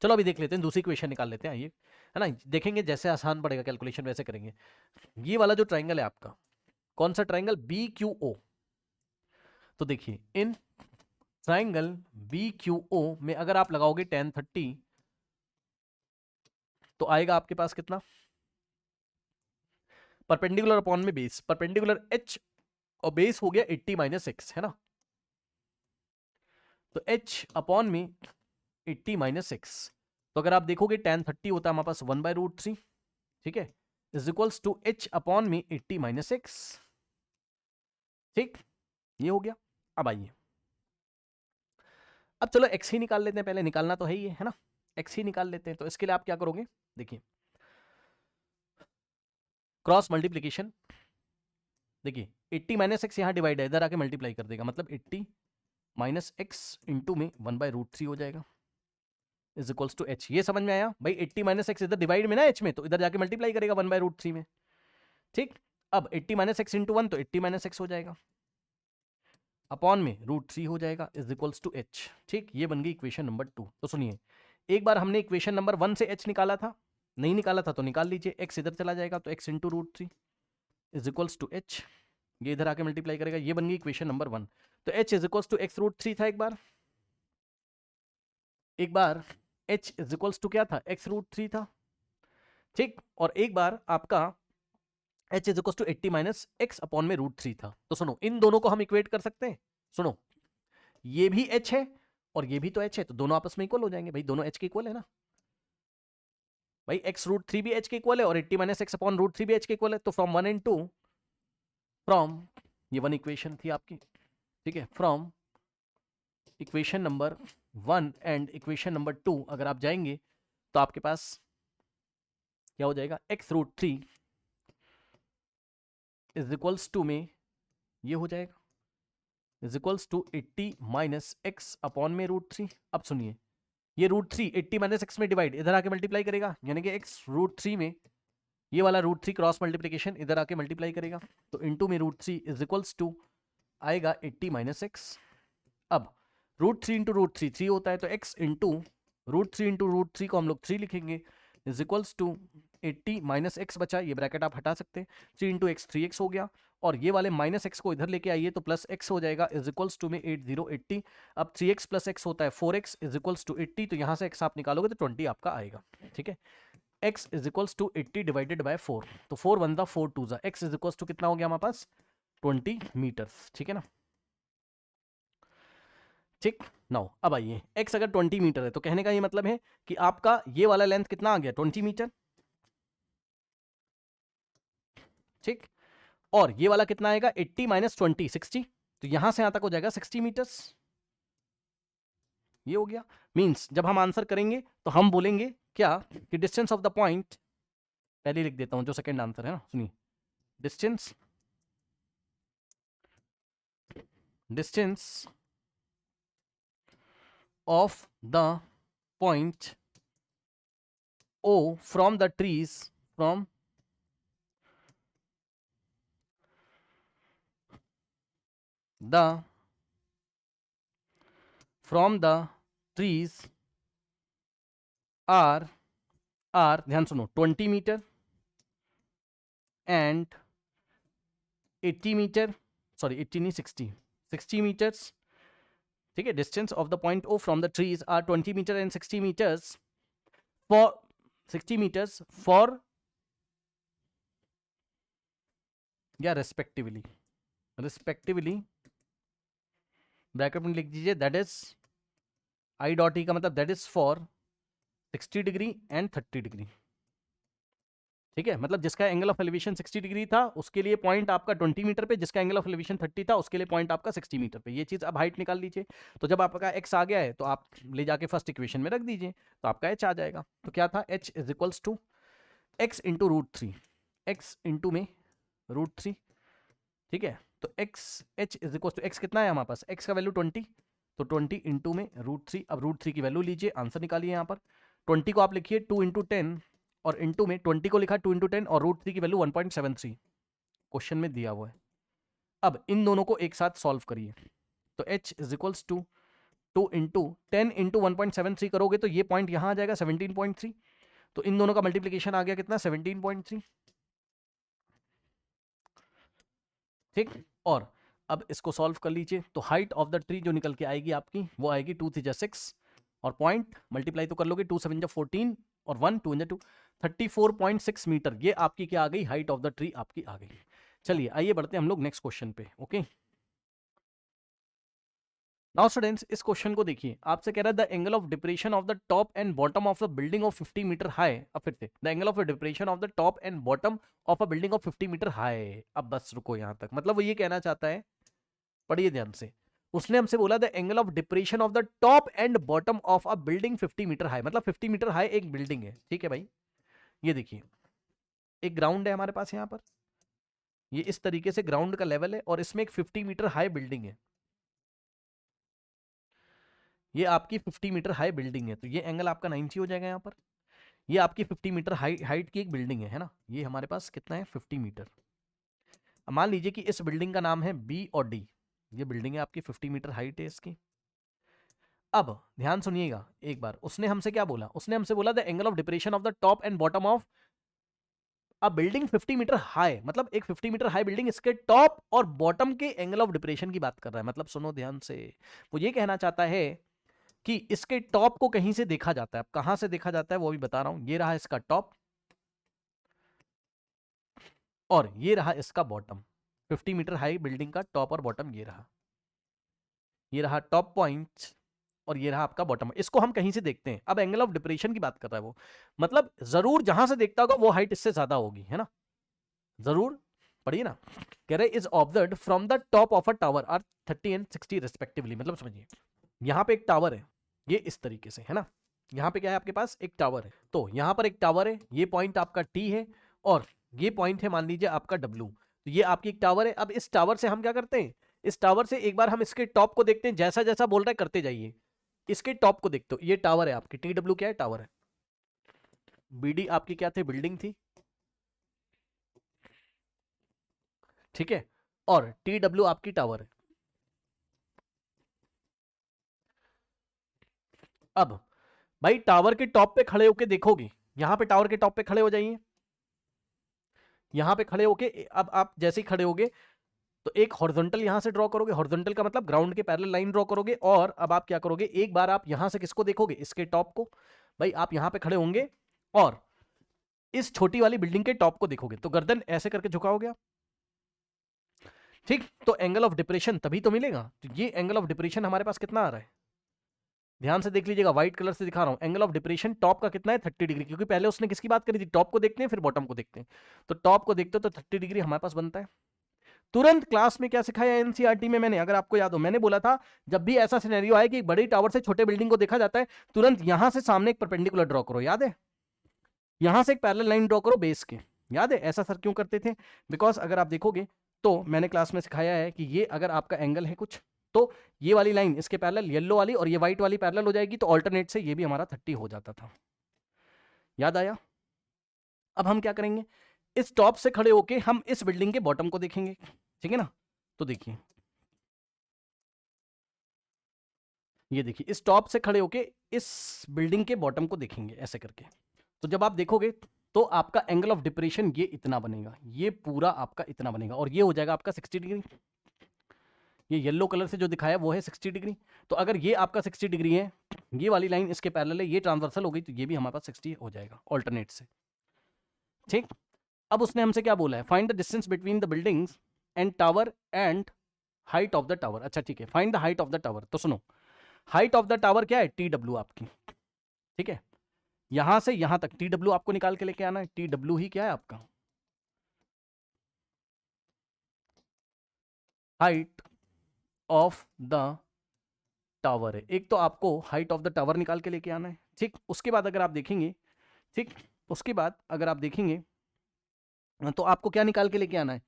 चलो अभी देख लेते हैं, दूसरी क्वेश्चन निकाल लेते हैं, आइए, है ना। देखेंगे जैसे आसान पड़ेगा कैलकुलेशन वैसे करेंगे। ये वाला जो ट्राइंगल है आपका, कौन सा ट्राइंगल, BQO, तो देखिए इन ट्राइंगल BQO में अगर आप लगाओगे tan 30 तो आएगा आपके पास कितना, परपेंडिकुलर अपॉन में बेस, परपेंडिकुलर h और बेस हो गया 80 माइनस x, है ना। तो h अपॉन में 80 माइनस x, तो अगर आप देखोगे tan 30 होता है हमारे पास 1/√3, ठीक है, is equals to h upon में 80 माइनस x, ठीक, ये हो गया। अब आइए, अब चलो x ही निकाल लेते हैं, पहले निकालना तो है ही है ना, x ही निकाल लेते हैं। तो इसके लिए आप क्या करोगे, देखिए क्रॉस मल्टीप्लीकेशन, देखिए 80 माइनस एक्स यहाँ डिवाइड है, इधर आके मल्टीप्लाई कर देगा, मतलब 80 माइनस एक्स इंटू में 1/√3 हो जाएगा, इज इक्वल्स टू एच। ये समझ में आया भाई? 80 माइनस एक्स इधर डिवाइड में ना एच में, तो इधर जाके मल्टीप्लाई करेगा 1/√3 में। ठीक, अब 80 माइनस एक्स इंटू 1 तो 80 माइनस एक्स हो जाएगा, अपॉन में √3 हो जाएगा, इज इक्वल्स टू एच। ठीक, ये बन गई इक्वेशन नंबर 2। तो सुनिए, एक बार हमने इक्वेशन नंबर 1 से एच निकाला था, नहीं निकाला था तो निकाल लीजिए, एक्स इधर चला जाएगा तो X into √3 is equals to H. ये इधर आके मल्टीप्लाई करेगा, ये बन गई इक्वेशन नंबर 1। तो H is equals to X √3 था एक बार एच इज इक्वल्स टू क्या था? एक्स √3 था। ठीक, और एक बार आपका H is equals to 80 minus X upon में √3 था। तो सुनो, इन दोनों को हम इक्वेट कर सकते हैं। सुनो, ये भी एच है और ये भी तो एच है, तो दोनों आपस में इक्वल हो जाएंगे भाई, दोनों एच के इक्वल है ना भाई। एक्स √3 भी एच के इक्वल है और 80 माइनस एक्स अपॉन √3 भी एच के इक्वल है। तो फ्रॉम 1 एंड 2, फ्रॉम, ये 1 इक्वेशन थी आपकी, ठीक है, from equation number 1 and equation number 2 अगर आप जाएंगे तो आपके पास क्या हो जाएगा? एक्स √3 इज इक्वल्स टू में ये हो जाएगा is equals to 80 minus X upon में √3। अब सुनिए, ये √3 80 माइनस एक्स में डिवाइड, इधर आके मल्टीप्लाई करेगा, यानी कि एक्स √3 में ये वाला √3 क्रॉस मल्टीप्लीकेशन इधर आके मल्टीप्लाई करेगा, तो इंटू में √3 इज इक्वल्स टू आएगा 80 माइनस एक्स। अब √3 इंटू √3 3 होता है, तो x इंटू √3 इंटू √3 को हम लोग 3 लिखेंगे, is equals to 80 minus X बचा, ये ब्रैकेट आप हटा सकते हैं, 3 इंटू एक्स 3x हो गया, और ये वाले माइनस एक्स को इधर लेके आइए तो प्लस एक्स हो जाएगा, इज इक्वल्स टू में 80 अब 3x प्लस एक्स होता है 4x इज इक्वल्स टू 80, तो यहाँ से x आप निकालोगे तो 20 आपका आएगा। ठीक है, x is equals to 80 divided by 4, तो 4 1 दा 4 2 दा, x इज इक्वल्स टू कितना हो गया हमारे पास? 20 मीटर्स। ठीक है ना, ठीक। नाउ अब आइए, x अगर 20 मीटर है तो कहने का ये मतलब है कि आपका ये वाला लेंथ कितना आ गया? 20 मीटर। ठीक, और ये वाला कितना आएगा? 80 माइनस 20 60, तो यहां से यहां तक हो जाएगा 60 मीटर्स। ये हो गया, मींस जब हम आंसर करेंगे तो हम बोलेंगे क्या कि डिस्टेंस ऑफ द पॉइंट, पहले लिख देता हूं जो सेकंड आंसर है ना, सुनिए, distance distance of the point O from the trees, from the trees are ध्यान सुनो, 20 मीटर एंड 80 मीटर, सॉरी 80 नहीं 60 मीटर्स। ठीक है, distance of the point O from the trees are 20 meter and 60 meters for 60 meters for, या respectively bracket में लिख दीजिए, that is I dot E का मतलब that is for 60 degree and 30 degree. ठीक है, मतलब जिसका एंगल ऑफ एलिवेशन 60 डिग्री था उसके लिए पॉइंट आपका 20 मीटर पे, जिसका एंगल ऑफ एलिवेशन 30 था उसके लिए पॉइंट आपका 60 मीटर पे। ये चीज अब हाइट निकाल लीजिए, तो जब आपका x आ गया है तो आप ले जाके फर्स्ट इक्वेशन में रख दीजिए, तो आपका h आ जाएगा। तो क्या था? h is equals to X into √3, X into में √3। ठीक है, तो h is equals to, x कितना है हमारे पास? x का वैल्यू 20, तो 20 इंटू में √3। अब √3 की वैल्यू लीजिए, आंसर निकालिए। यहाँ पर 20 को आप लिखिए 2 इंटू 10 और इंटू में 20 को लिखा 2 इंटू 10 और √3 की वैल्यू 1.73 क्वेश्चन में दिया हुआ है। अब इन दोनों को एक साथ सॉल्व करिए, तो h is equals to 2 into 10 into 1.73 करोगे तो ये पॉइंट यहां आ जाएगा 17.3, तो इन दोनों का मल्टीप्लीकेशन आ गया कितना? 17.3। ठीक, और अब इसको सॉल्व कर लीजिए, तो हाइट ऑफ द ट्री जो निकल के आएगी आपकी वो आएगी 2 3 6 और पॉइंट मल्टीप्लाई तो कर लोगे, 2 7 14 और 1 2 2 34.6 मीटर। ये आपकी क्या आ गई? हाइट ऑफ द ट्री आपकी आ गई। चलिए आइए बढ़ते हैं हम लोग नेक्स्ट क्वेश्चन पे। ओके, नाउ स्टूडेंट्स, इस क्वेश्चन को देखिए, आपसे कह रहा है the angle of depression of the top and bottom of a building of 50 metre high. अब फिर से, the angle of depression of the top and bottom of a building of 50 metre high. अब बस रुको यहां तक, मतलब वो ये कहना चाहता है, पढ़िए ध्यान से, उसने हमसे बोला the angle of depression of the top and bottom of a building 50 metre high, मतलब 50 मीटर हाई एक बिल्डिंग है। ठीक है भाई, ये देखिए एक ग्राउंड है हमारे पास यहाँ पर, ये इस तरीके से ग्राउंड का लेवल है और इसमें एक 50 मीटर हाई बिल्डिंग है। ये आपकी 50 मीटर हाई बिल्डिंग है, तो ये एंगल आपका 90 हो जाएगा यहाँ पर। ये आपकी 50 मीटर हाइट की एक बिल्डिंग है ना, ये हमारे पास कितना है 50 मीटर। अब मान लीजिए कि इस बिल्डिंग का नाम है बी और डी, ये बिल्डिंग है आपकी 50 मीटर हाइट है इसकी। अब ध्यान सुनिएगा एक बार, उसने हमसे क्या बोला, उसने हमसे बोला the angle of depression of the top and bottom of a building 50 metre high, मतलब एक 50 मीटर हाई बिल्डिंग, इसके टॉप और बॉटम के एंगल ऑफ डिप्रेशन की बात कर रहा है। मतलब सुनो ध्यान से, वो ये कहना चाहता है कि इसके टॉप को कहीं से देखा जाता है। अब कहां से देखा जाता है वो भी बता रहा हूं, ये रहा इसका टॉप और ये रहा इसका बॉटम। 50 मीटर हाई बिल्डिंग का टॉप और बॉटम ये रहा टॉप पॉइंट और ये रहा आपका बॉटम। इसको हम कहीं से देखते हैं। अब एंगल ऑफ डिप्रेशन की बात कर रहा है वो, मतलब जरूर जहां से देखता होगा वो हाइट इससे ज्यादा होगी, है ना, जरूर पढ़िए ना। कह रहे is observed from the top of a tower are 30 and 60 respectively. मतलब समझिए यहां पे एक टावर है, ये इस तरीके से है ना, यहां पे क्या है आपके पास एक टावर है, तो यहां पर एक टावर है, ये पॉइंट आपका टी है और ये पॉइंट है मान लीजिए आपका डब्ल्यू। तो ये आपकी एक टावर है। अब इस टावर से हम क्या करते हैं, इस टावर से एक बार हम इसके टॉप को देखते हैं, जैसा जैसा बोल रहा है करते जाइए। इसके टॉप को देखते हो, ये टावर है आपकी, टी डब्ल्यू क्या है, टावर है। बीडी आपकी क्या थी, बिल्डिंग थी, ठीक है, और टी डब्ल्यू आपकी टावर है। अब भाई टावर के टॉप पे खड़े होके देखोगे, यहां पे टावर के टॉप पे खड़े हो जाइए, यहां पे खड़े होके अब आप जैसे ही खड़े होगे तो एक हॉरिजॉन्टल यहां से ड्रॉ करोगे, हॉरिजॉन्टल का मतलब ग्राउंड के पैरेलल लाइन ड्रॉ करोगे, और अब आप क्या करोगे, एक बार आप यहां से किसको देखोगे, इसके टॉप को। भाई आप यहां पे खड़े होंगे और इस छोटी वाली बिल्डिंग के टॉप को देखोगे, तो गर्दन ऐसे करके झुकाओगे आप, ठीक। तो एंगल ऑफ डिप्रेशन तभी तो मिलेगा। तो ये एंगल ऑफ डिप्रेशन हमारे पास कितना आ रहा है, ध्यान से देख लीजिएगा, व्हाइट कलर से दिखा रहा हूं। एंगल ऑफ डिप्रेशन टॉप का कितना है 30 डिग्री, क्योंकि पहले उसने किसकी बात करी थी, टॉप को देखते हैं फिर बॉटम को देखते हैं। तो टॉप को देखते हो तो 30 डिग्री हमारे पास बनता है। तुरंत क्लास में क्या सिखाया एनसीईआरटी में मैंने, अगर आपको याद हो, मैंने बोला था जब भी ऐसा सिनेरियो आए कि बड़ी टावर से छोटे बिल्डिंग को देखा जाता है, तुरंत यहां से सामने एक परपेंडिकुलर ड्रॉ करो, याद है, यहां से एक पैरेलल लाइन ड्रॉ करो बेस के, याद है। ऐसा सर क्यों करते थे, बिकॉज अगर आप देखोगे तो मैंने क्लास में सिखाया है कि ये अगर आपका एंगल है कुछ, तो ये वाली लाइन इसके पैरेलल येलो वाली और ये व्हाइट वाली पैरेलल हो जाएगी, तो ऑल्टरनेट से ये भी हमारा 30 हो जाता था, याद आया। अब हम क्या करेंगे, इस टॉप से खड़े होके हम इस बिल्डिंग के बॉटम को देखेंगे, ठीक है ना। तो देखिए ये देखिए, इस टॉप से खड़े होके इस बिल्डिंग के बॉटम को देखेंगे ऐसे करके। तो जब आप देखोगे तो आपका एंगल ऑफ डिप्रेशन ये इतना बनेगा, ये पूरा आपका इतना बनेगा, और ये हो जाएगा आपका 60 डिग्री। ये येलो कलर से जो दिखाया वो है 60 डिग्री। तो अगर ये आपका 60 डिग्री है, ये वाली लाइन इसके पैरेलल है, ये ट्रांसवर्सल हो गई, तो ये भी हमारे पास 60 हो जाएगा ऑल्टरनेट से, ठीक। अब उसने हमसे क्या बोला है, find the distance between the buildings and tower and height of the tower. अच्छा ठीक है, find the height of the tower. तो सुनो, हाइट ऑफ द टावर क्या है, टी डब्ल्यू आपकी, ठीक है। यहां से यहां तक टी डब्ल्यू आपको निकाल के लेके आना है। टी डब्ल्यू ही क्या है आपका, हाइट ऑफ द टावर है। एक तो आपको हाइट ऑफ द टावर निकाल के लेके आना है, ठीक। उसके बाद अगर आप देखेंगे, ठीक, उसके बाद अगर आप देखेंगे तो आपको क्या निकाल के लेके आना है,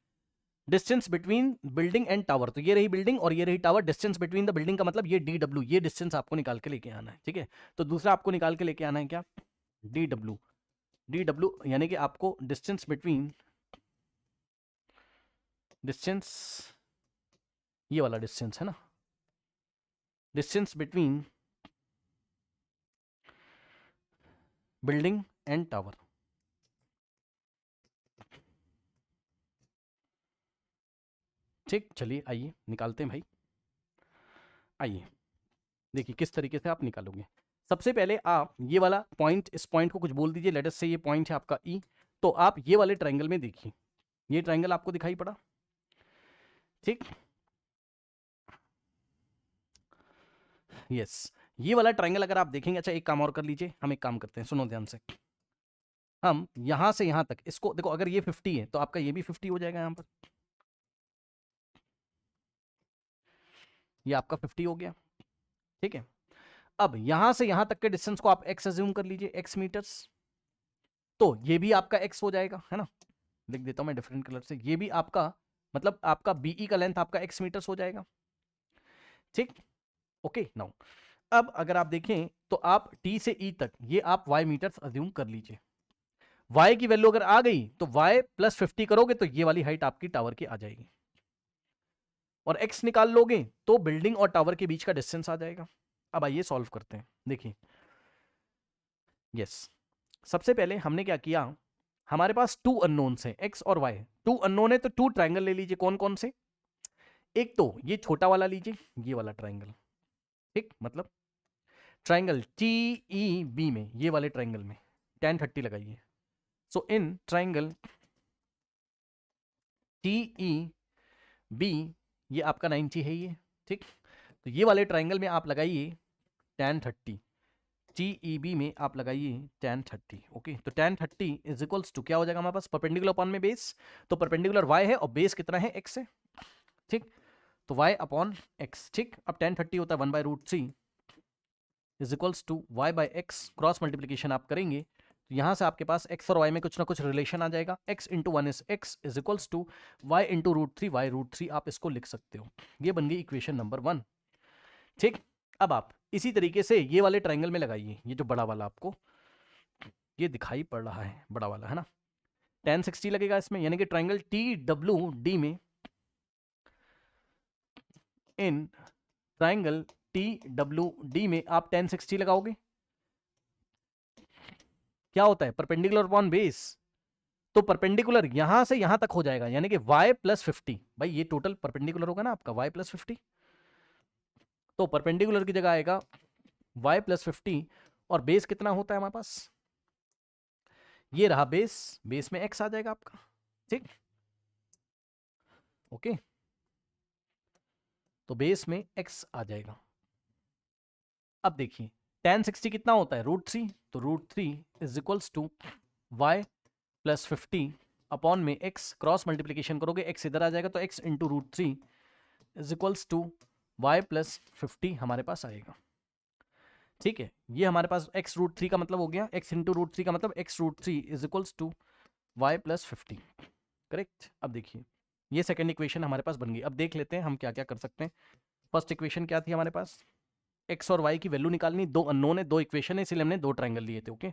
distance between building and tower. तो ये रही बिल्डिंग और ये रही tower, distance between the building का मतलब ये डी डब्ल्यू, ये डिस्टेंस आपको निकाल के लेके आना है, ठीक है। तो दूसरा आपको निकाल के लेके आना है क्या, डी डब्ल्यू। डी डब्ल्यू यानी कि आपको डिस्टेंस बिटवीन, डिस्टेंस ये वाला डिस्टेंस है ना, distance between building and tower, ठीक। चलिए आइए निकालते हैं भाई, आइए देखिए किस तरीके से आप निकालोगे। सबसे पहले आप ये वाला पॉइंट, इस पॉइंट को कुछ बोल दीजिए, लेट अस से ये पॉइंट है आपका ई। तो आप ये वाले ट्रायंगल में देखिए, ये ट्रायंगल आपको दिखाई पड़ा, ठीक, यस। ये वाला ट्रायंगल अगर आप देखेंगे, अच्छा एक काम और कर लीजिए, हम एक काम करते हैं, सुनो ध्यान से। हम यहां से यहां तक इसको देखो, अगर ये 50 है तो आपका ये भी 50 हो जाएगा यहां पर, ये आपका 50 हो गया, ठीक है। अब यहां से यहां तक के डिस्टेंस को आप x अज्यूम कर लीजिए, x मीटर्स। तो ये भी आपका x हो जाएगा, है ना, लिख देता हूं मैं डिफरेंट कलर से, ये भी आपका मतलब आपका बीई का लेंथ आपका x मीटर्स हो जाएगा, ठीक। ओके नाउ अब अगर आप देखें तो आप T से E तक ये आप y मीटर्स अज्यूम कर लीजिए। y की वैल्यू अगर आ गई तो y प्लस 50 करोगे तो ये वाली हाइट आपकी टावर की आ जाएगी, और x निकाल लोगे तो बिल्डिंग और टावर के बीच का डिस्टेंस आ जाएगा। अब आइए सॉल्व करते हैं। देखिए यस, सबसे पहले हमने क्या किया, हमारे पास टू अननोन्स हैं x और y। टू अननोन है तो टू ट्राइंगल ले लीजिए। कौन कौन से? एक तो ये छोटा वाला लीजिए, ये वाला ट्राइंगल, ठीक, मतलब ट्राइंगल TEB में, ये वाले ट्राइंगल में tan 30 लगाइए। सो इन ट्राइंगल TEB ये आपका 90 है ये, ठीक। तो ये वाले ट्राइंगल में आप लगाइए tan 30, TEB में आप लगाइए tan 30। ओके, तो tan 30 इज इक्वल्स टू क्या हो जाएगा हमारे पास, परपेंडिकुलर अपॉन में बेस, तो परपेंडिकुलर y है और बेस कितना है, x है, ठीक। तो y अपॉन x, ठीक। अब tan 30 होता है 1/√3 is equals to y by x, cross multiplication आप करेंगे तो यहाँ से आपके पास x और y में कुछ ना कुछ रिलेशन आ जाएगा। x into one is x is equals to y into √3, y√3 आप इसको लिख सकते हो। ये बन गई इक्वेशन नंबर 1, ठीक। अब आप इसी तरीके से ये वाले ट्राइंगल में लगाइए, ये जो बड़ा वाला आपको ये दिखाई पड़ रहा है, बड़ा वाला है ना, tan 60 लगेगा इसमें, यानी कि ट्राइंगल TWD में, इन ट्राइंगल TWD में आप tan 60 लगाओगे, क्या होता है, परपेंडिकुलर अपॉन बेस, तो परपेंडिकुलर यहां से यहां तक हो जाएगा, यानी कि y प्लस 50, भाई ये टोटल परपेंडिकुलर होगा ना आपका y प्लस 50, तो परपेंडिकुलर की जगह आएगा y प्लस 50, और बेस कितना होता है हमारे पास, ये रहा बेस, बेस में x आ जाएगा आपका, ठीक। ओके, तो बेस में x आ जाएगा। अब देखिए tan 60 कितना होता है, √3, तो √3 is equals to y plus 50 upon में x, क्रॉस मल्टीप्लीकेशन करोगे x इधर आ जाएगा, तो x into √3 is equals to y plus 50 हमारे पास आएगा, ठीक है। ये हमारे पास x √3 का मतलब हो गया, x इंटू √3 का मतलब x √3 is equals to y plus 50, correct. अब देखिए ये सेकेंड इक्वेशन हमारे पास बन गई। अब देख लेते हैं हम क्या क्या कर सकते हैं। फर्स्ट इक्वेशन क्या थी हमारे पास, x और y की वैल्यू निकालनी, दो अननोन है, दो इक्वेशन है, इसलिए हमने दो ट्राइंगल लिए थे। Okay,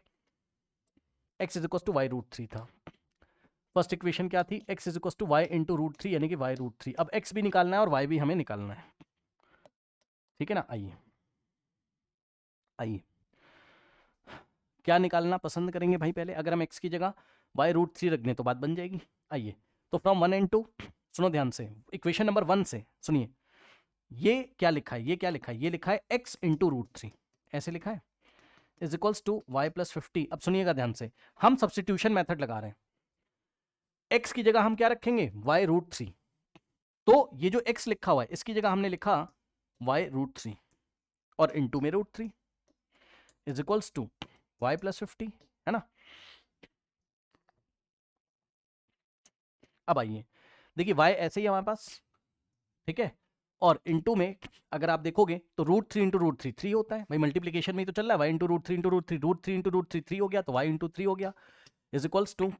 x is equal to y√3 था। फर्स्ट इक्वेशन क्या थी, x is equal to y into √3, यानी कि y√3। अब x भी निकालना है और y भी हमें निकालना है, ठीक है ना। आइए आइए क्या निकालना पसंद करेंगे भाई, पहले अगर हम x की जगह y√3 रख दें तो बात बन जाएगी। आइए, तो फ्रॉम 1 and 2, सुनो ध्यान से, इक्वेशन नंबर 1 से सुनिए, ये क्या लिखा है, ये क्या लिखा है, ये लिखा है x इंटू √3, ऐसे लिखा है, is equals to y plus 50। अब सुनिएगा ध्यान से, हम सब्सटीट्यूशन मेथड लगा रहे हैं, x की जगह हम क्या रखेंगे, y√3, तो ये जो x लिखा हुआ है इसकी जगह हमने लिखा y√3 और इंटू में √3 is equals to y plus 50, है ना। अब आइए देखिए y ऐसे ही हमारे पास, ठीक है, और इंटू में अगर आप देखोगे तो √3 इंटू √3 3 होता है, भाई मल्टीप्लीकेशन में ही तो चल रहा है, y इंटू √3 इंटू √3, √3 इंटू √3 3 हो गया, तो y इंटू 3 हो गया, is equals to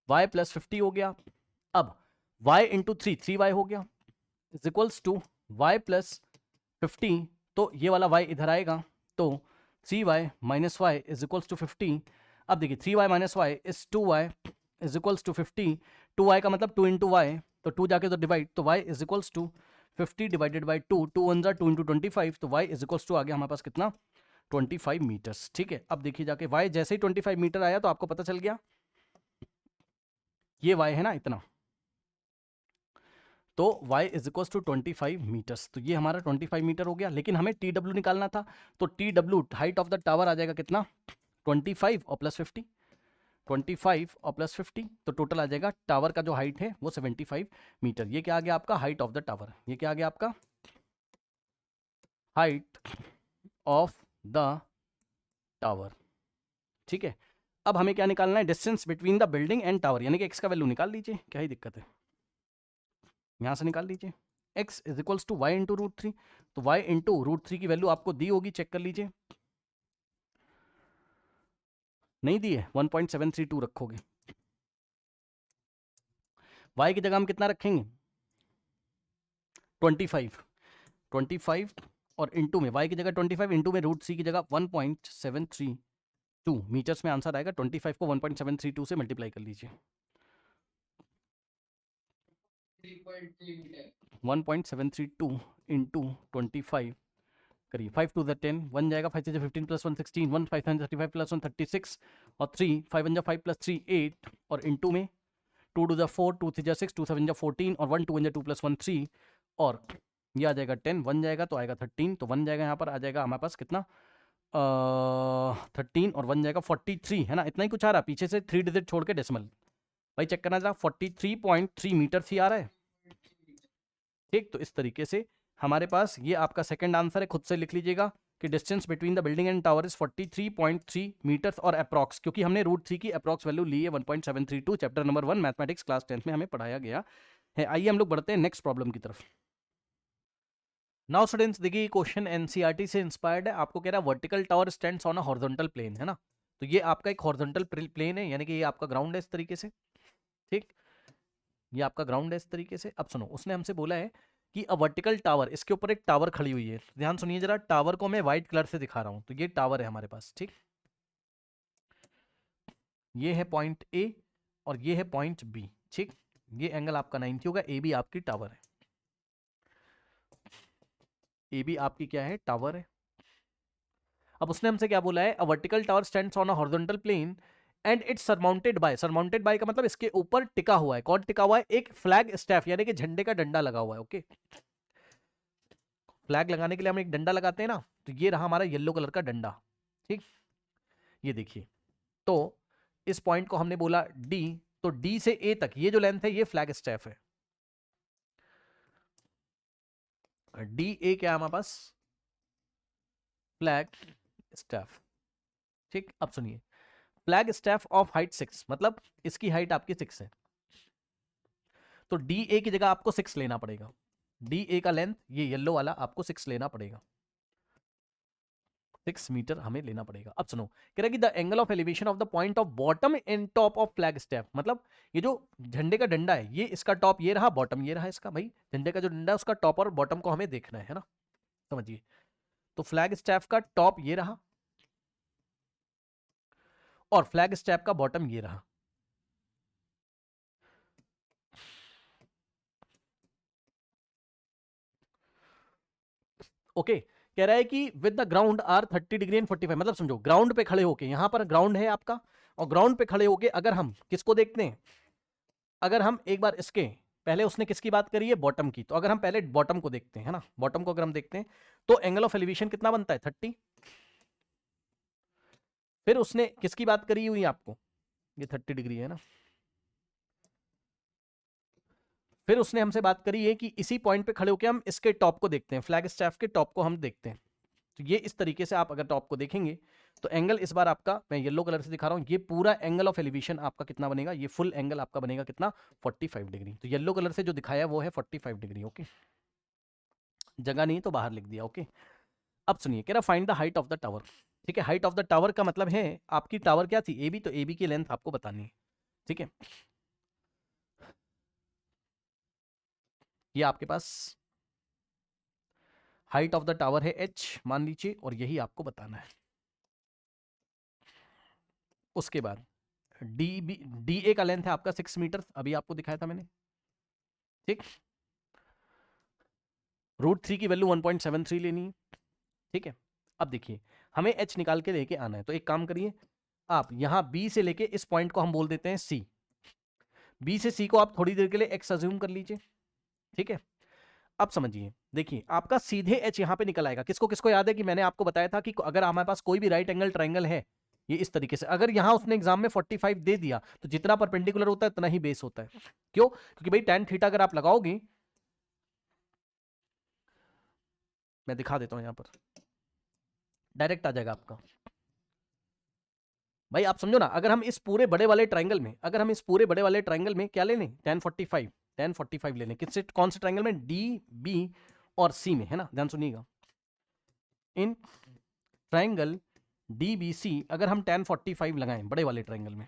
y plus 50 हो गया। अब y इंटू 3 3y हो गया, is equals to y plus 50, तो ये वाला y इधर आएगा, तो 3y minus y is equals to 50। अब देखिए 3y minus y is 2y is equals to 50, 2y का मतलब 2 इंटू वाई, तो 2 जाके तो डिवाइड, तो y is equals to 50 divided by 2, 2 1 2 into 25, तो y इज इक्वल्स टू आ गया हमारे पास कितना, 25 मीटर्स, ठीक है। अब देखिए जाके y जैसे ही 25 मीटर आया तो आपको पता चल गया ये y है ना इतना, तो y is equals to 25 metres, तो ये हमारा 25 मीटर हो गया। लेकिन हमें TW निकालना था, तो TW height of the tower आ जाएगा कितना, 25 और प्लस 50, 25 और प्लस 50, तो टोटल आ जाएगा टावर का जो हाइट है वो 75 मीटर। ये क्या आ गया आपका, हाइट ऑफ द टावर, ये क्या आ गया आपका, हाइट ऑफ द टावर, ठीक है। अब हमें क्या निकालना है, distance between the building and tower, यानी कि x का वैल्यू निकाल लीजिए, क्या ही दिक्कत है, यहां से निकाल लीजिए। x is equals to y into √3, तो y इंटू √3 की वैल्यू आपको दी होगी, चेक कर लीजिए, नहीं दी है, 1.732 रखोगे, y की जगह हम कितना रखेंगे, 25, 25 और इंटू में y की जगह 25, इंटू में रूट सी की जगह 1.732 मीटर्स में आंसर आएगा। 25 को 1.732 से मल्टीप्लाई कर लीजिए। 1.732 इंटू 25 करिए, 5 टू द 10, 1 जाएगा, 5 से 15 प्लस 1 16, 1 5 35 प्लस 1 36 और 3 5 1 5 प्लस 3 8 और इंटू में 2 टू द 4, 2 3 6, 2 7 14 और 1 2 1 2 प्लस 1 3 और ये आ जाएगा 10, 1 जाएगा तो आएगा 13, तो 1 जाएगा यहाँ पर, आ जाएगा हमारे पास कितना 13 और 1 जाएगा 43, है ना। इतना ही कुछ आ रहा है, पीछे से 3 डिजिट छोड़ के डेसिमल भाई चेक करना जरा, 43.3 मीटर ही आ रहा है। ठीक, तो इस तरीके से हमारे पास ये आपका सेकंड आंसर है। खुद से लिख लीजिएगा कि distance between the building and tower is 43.3 metres और अप्रॉक्स, क्योंकि हमने रूट 3 की अप्रॉक्स वैल्यू ली है 1.732, chapter number 1 mathematics class 10th में हमें पढ़ाया गया है। आइए हम लोग बढ़ते हैं नेक्स्ट प्रॉब्लम की तरफ। नाउ स्टूडेंट्स देखिए, क्वेश्चन एनसीईआरटी से इंस्पायर्ड है। आपको कह रहा है vertical tower stands on a horizontal plane, है ना। तो ये आपका एक हॉरिजॉन्टल प्लेन है, यानी कि ये आपका ग्राउंड है इस तरीके से। ठीक, ये आपका ग्राउंड है इस तरीके से। अब सुनो, उसने हमसे बोला है कि अ वर्टिकल टावर, इसके ऊपर एक टावर खड़ी हुई है। ध्यान सुनिए जरा, टावर को मैं व्हाइट कलर से दिखा रहा हूं। तो ये टावर है हमारे पास, ठीक। ये है पॉइंट ए और ये है पॉइंट बी, ठीक। ये एंगल आपका 90 होगा। ए बी आपकी टावर है, ए बी आपकी क्या है, टावर है। अब उसने हमसे क्या बोला है, a vertical tower stands on a horizontal plane and it's surmounted by, surmounted by का मतलब इसके ऊपर टिका हुआ है। कौन टिका हुआ है, एक फ्लैग स्टैफ, यानी कि झंडे का डंडा लगा हुआ है। ओके, फ्लैग लगाने के लिए हम एक डंडा लगाते हैं ना, तो ये रहा हमारा येलो कलर का डंडा, ठीक। ये देखिए, तो इस पॉइंट को हमने बोला डी, तो डी से ए तक ये जो लेंथ है ये फ्लैग स्टैफ है। डी ए क्या है हमारे पास, फ्लैग स्टैफ, ठीक। अब सुनिए, फ्लैग स्टैफ ऑफ हाइट 6, मतलब इसकी हाइट आपकी 6 है। तो डी ए की जगह आपको 6 लेना पड़ेगा। डी ए का लेंथ ये येलो वाला आपको 6 लेना पड़ेगा, 6 मीटर हमें लेना पड़ेगा। अब सुनो, कह रहा है कि the angle of elevation of the point of bottom and top of flag staff, मतलब ये जो झंडे का डंडा है, ये इसका टॉप ये रहा, बॉटम ये रहा इसका। भाई झंडे का जो डंडा है उसका टॉप और बॉटम को हमें देखना है ना, समझिए। तो फ्लैग स्टैफ का टॉप ये रहा और फ्लैग स्टैफ का बॉटम ये रहा। ओके, कह रहा है कि with the ground are 30 degree and 45, मतलब समझो ग्राउंड पे खड़े होके, यहां पर ग्राउंड है आपका, और ग्राउंड पे खड़े होके अगर हम किसको देखते हैं, अगर हम एक बार इसके पहले, उसने किसकी बात करी है, बॉटम की, तो अगर हम पहले बॉटम को देखते हैं, है ना, बॉटम को अगर हम देखते हैं तो एंगल ऑफ एलिवेशन कितना बनता है, 30। फिर उसने किसकी बात करी हुई आपको, ये 30 डिग्री है ना। फिर उसने हमसे बात करी है कि इसी पॉइंट पे खड़े होकर हम इसके टॉप को देखते हैं, फ्लैग स्टैफ के टॉप को हम देखते हैं। तो ये इस तरीके से आप अगर टॉप को देखेंगे तो एंगल इस बार आपका, मैं येलो कलर से दिखा रहा हूं, ये पूरा एंगल ऑफ एलिवेशन आपका कितना बनेगा, ये फुल एंगल आपका बनेगा कितना, 45 डिग्री। तो येलो कलर से जो दिखाया वो है 45 डिग्री। ओके, जगह नहीं तो बाहर लिख दिया। ओके, अब सुनिए, कह रहा find the height of the tower. ठीक है, हाइट ऑफ द टावर का मतलब है आपकी टावर क्या थी, ए बी, तो ए बी की लेंथ आपको बतानी है। ठीक है, ये आपके पास हाइट ऑफ द टावर है एच मान लीजिए, और यही आपको बताना है। उसके बाद डी ए का लेंथ है आपका 6 मीटर, अभी आपको दिखाया था मैंने, ठीक। √3 की वैल्यू 1.73 लेनी है, ठीक है। अब देखिए, हमें एच निकाल के लेके आना है, तो एक काम करिए, आप यहां बी से लेके इस पॉइंट को हम बोल देते हैं सी, बी से सी को आप थोड़ी देर के लिए एक्स अज्यूम कर लीजिए, ठीक है। अब समझिए, देखिए आपका सीधे एच यहां पे निकल आएगा। किसको किसको याद है कि मैंने आपको बताया था कि अगर हमारे पास कोई भी राइट एंगल ट्राइंगल है, ये इस तरीके से, अगर यहां उसने एग्जाम में 45 दे दिया तो जितना परपेंडिकुलर होता है उतना ही बेस होता है। क्यों, क्योंकि भाई tan थीटा अगर आप लगाओगे, मैं दिखा देता हूं यहां पर, डायरेक्ट आ जाएगा आपका। भाई आप समझो ना, अगर हम इस पूरे बड़े वाले ट्राइंगल में, अगर हम इस पूरे बड़े वाले ट्राइंगल में क्या ले लें, tan 45 ले लें, किससे, कौन से ट्राइंगल में, डी बी और सी में, है ना। ध्यान सुनिएगा, in triangle D B C अगर हम tan 45 लगाएं बड़े वाले ट्राइंगल में,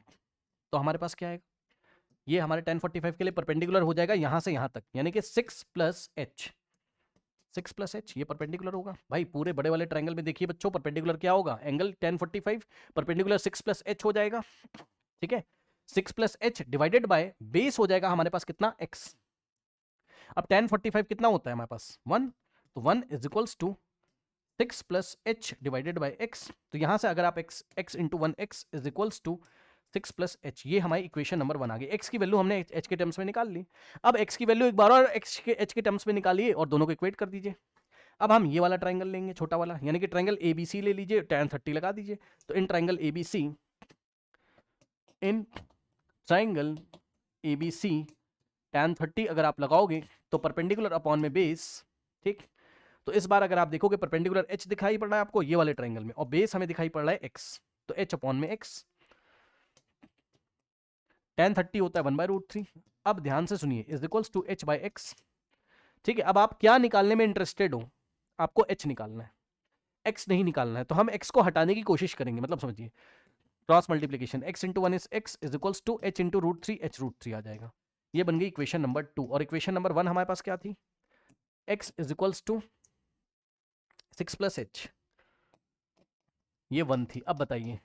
तो हमारे पास क्या आएगा, ये हमारे tan 45 के लिए परपेंडिकुलर हो जाएगा यहां से यहां तक, यानी कि 6 + h, 6 प्लस एच, ये परपेंडिकुलर होगा भाई। पूरे बड़े वाले ट्रायंगल में देखिए बच्चों, परपेंडिकुलर क्या होगा, angle tan 45, perpendicular 6 plus H हो जाएगा। ठीक है, 6 plus h divided by base हो जाएगा हमारे पास कितना, x। अब tan 45 कितना होता है हमारे पास, 1, तो 1 is equals to 6 plus h divided by x. तो यहां से अगर आप x into 1x is equals to 6 plus h, ये हमारी इक्वेशन नंबर 1 आ गई। x की वैल्यू हमने h के टर्म्स में निकाल ली। अब x की वैल्यू एक बार और h के टर्म्स में निकालिए और दोनों को इक्वेट कर दीजिए। अब हम ये वाला ट्राइंगल लेंगे, छोटा वाला, यानी कि ट्राइंगल ABC ले लीजिए, tan 30 लगा दीजिए। तो इन ट्राइंगल ABC tan 30 अगर आप लगाओगे तो परपेंडिकुलर अपॉन में बेस। ठीक, तो इस बार अगर आप देखोगे परपेंडिकुलर h दिखाई पड़ रहा है आपको ये वाले ट्राइंगल में, और बेस हमें दिखाई पड़ रहा है x, तो h अपॉन में x। tan 30 होता है 1/√3। अब ध्यान से सुनिए, is equals to h by x. ठीक है, अब आप क्या निकालने में इंटरेस्टेड हो, आपको h निकालना है, x नहीं निकालना है। तो हम x को हटाने की कोशिश करेंगे, मतलब समझिए cross multiplication, x into 1 is x is equals to h into √3, h√3 आ जाएगा। ये बन गई इक्वेशन नंबर 2। और इक्वेशन नंबर 1 हमारे पास क्या थी, x is equals to 6 plus h, ये 1 थी। अब बताइए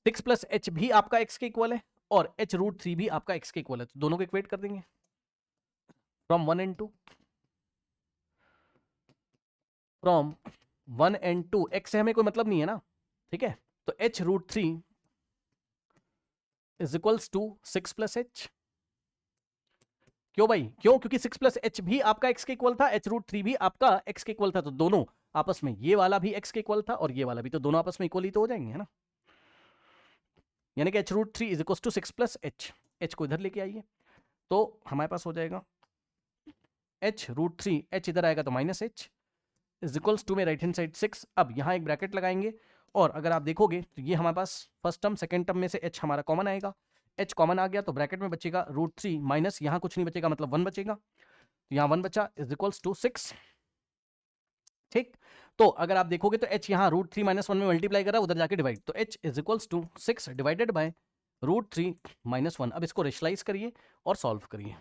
6 प्लस एच भी आपका x के इक्वल है और h√3 भी आपका x के इक्वल है, तो दोनों को इक्वेट कर देंगे from 1 and 2, from 1 and 2। x से हमें कोई मतलब नहीं है ना, ठीक है, तो h√3 is equals to 6 plus h. क्यों भाई, क्यों, क्योंकि 6 प्लस एच भी आपका x के इक्वल था, h√3 भी आपका x के इक्वल था, तो दोनों आपस में, ये वाला भी x के इक्वल था और ये वाला भी, तो दोनों आपस में इक्वल ही तो हो जाएंगे, है ना। यानी कि h√3 is equal to 6 plus h, h को इधर लेके आइए तो हमारे पास हो जाएगा h√3, h इधर आएगा तो minus h is equals to में राइट हैंड साइड 6। अब यहाँ एक ब्रैकेट लगाएंगे और अगर आप देखोगे तो ये हमारे पास फर्स्ट टर्म सेकंड टर्म में से h हमारा कॉमन आएगा, h कॉमन आ गया तो ब्रैकेट में बचेगा √3 माइनस यहाँ कुछ नहीं बचेगा, मतलब 1 बचेगा, तो यहाँ 1 बचा इज इक्वल्स टू 6। ठीक, तो अगर आप देखोगे तो h यहाँ √3 माइनस 1 में मल्टीप्लाई कर रहा है, उधर जाके डिवाइड, तो h is equals to 6 divided by √3 minus 1। अब इसको रेशलाइज करिए और सॉल्व करिए,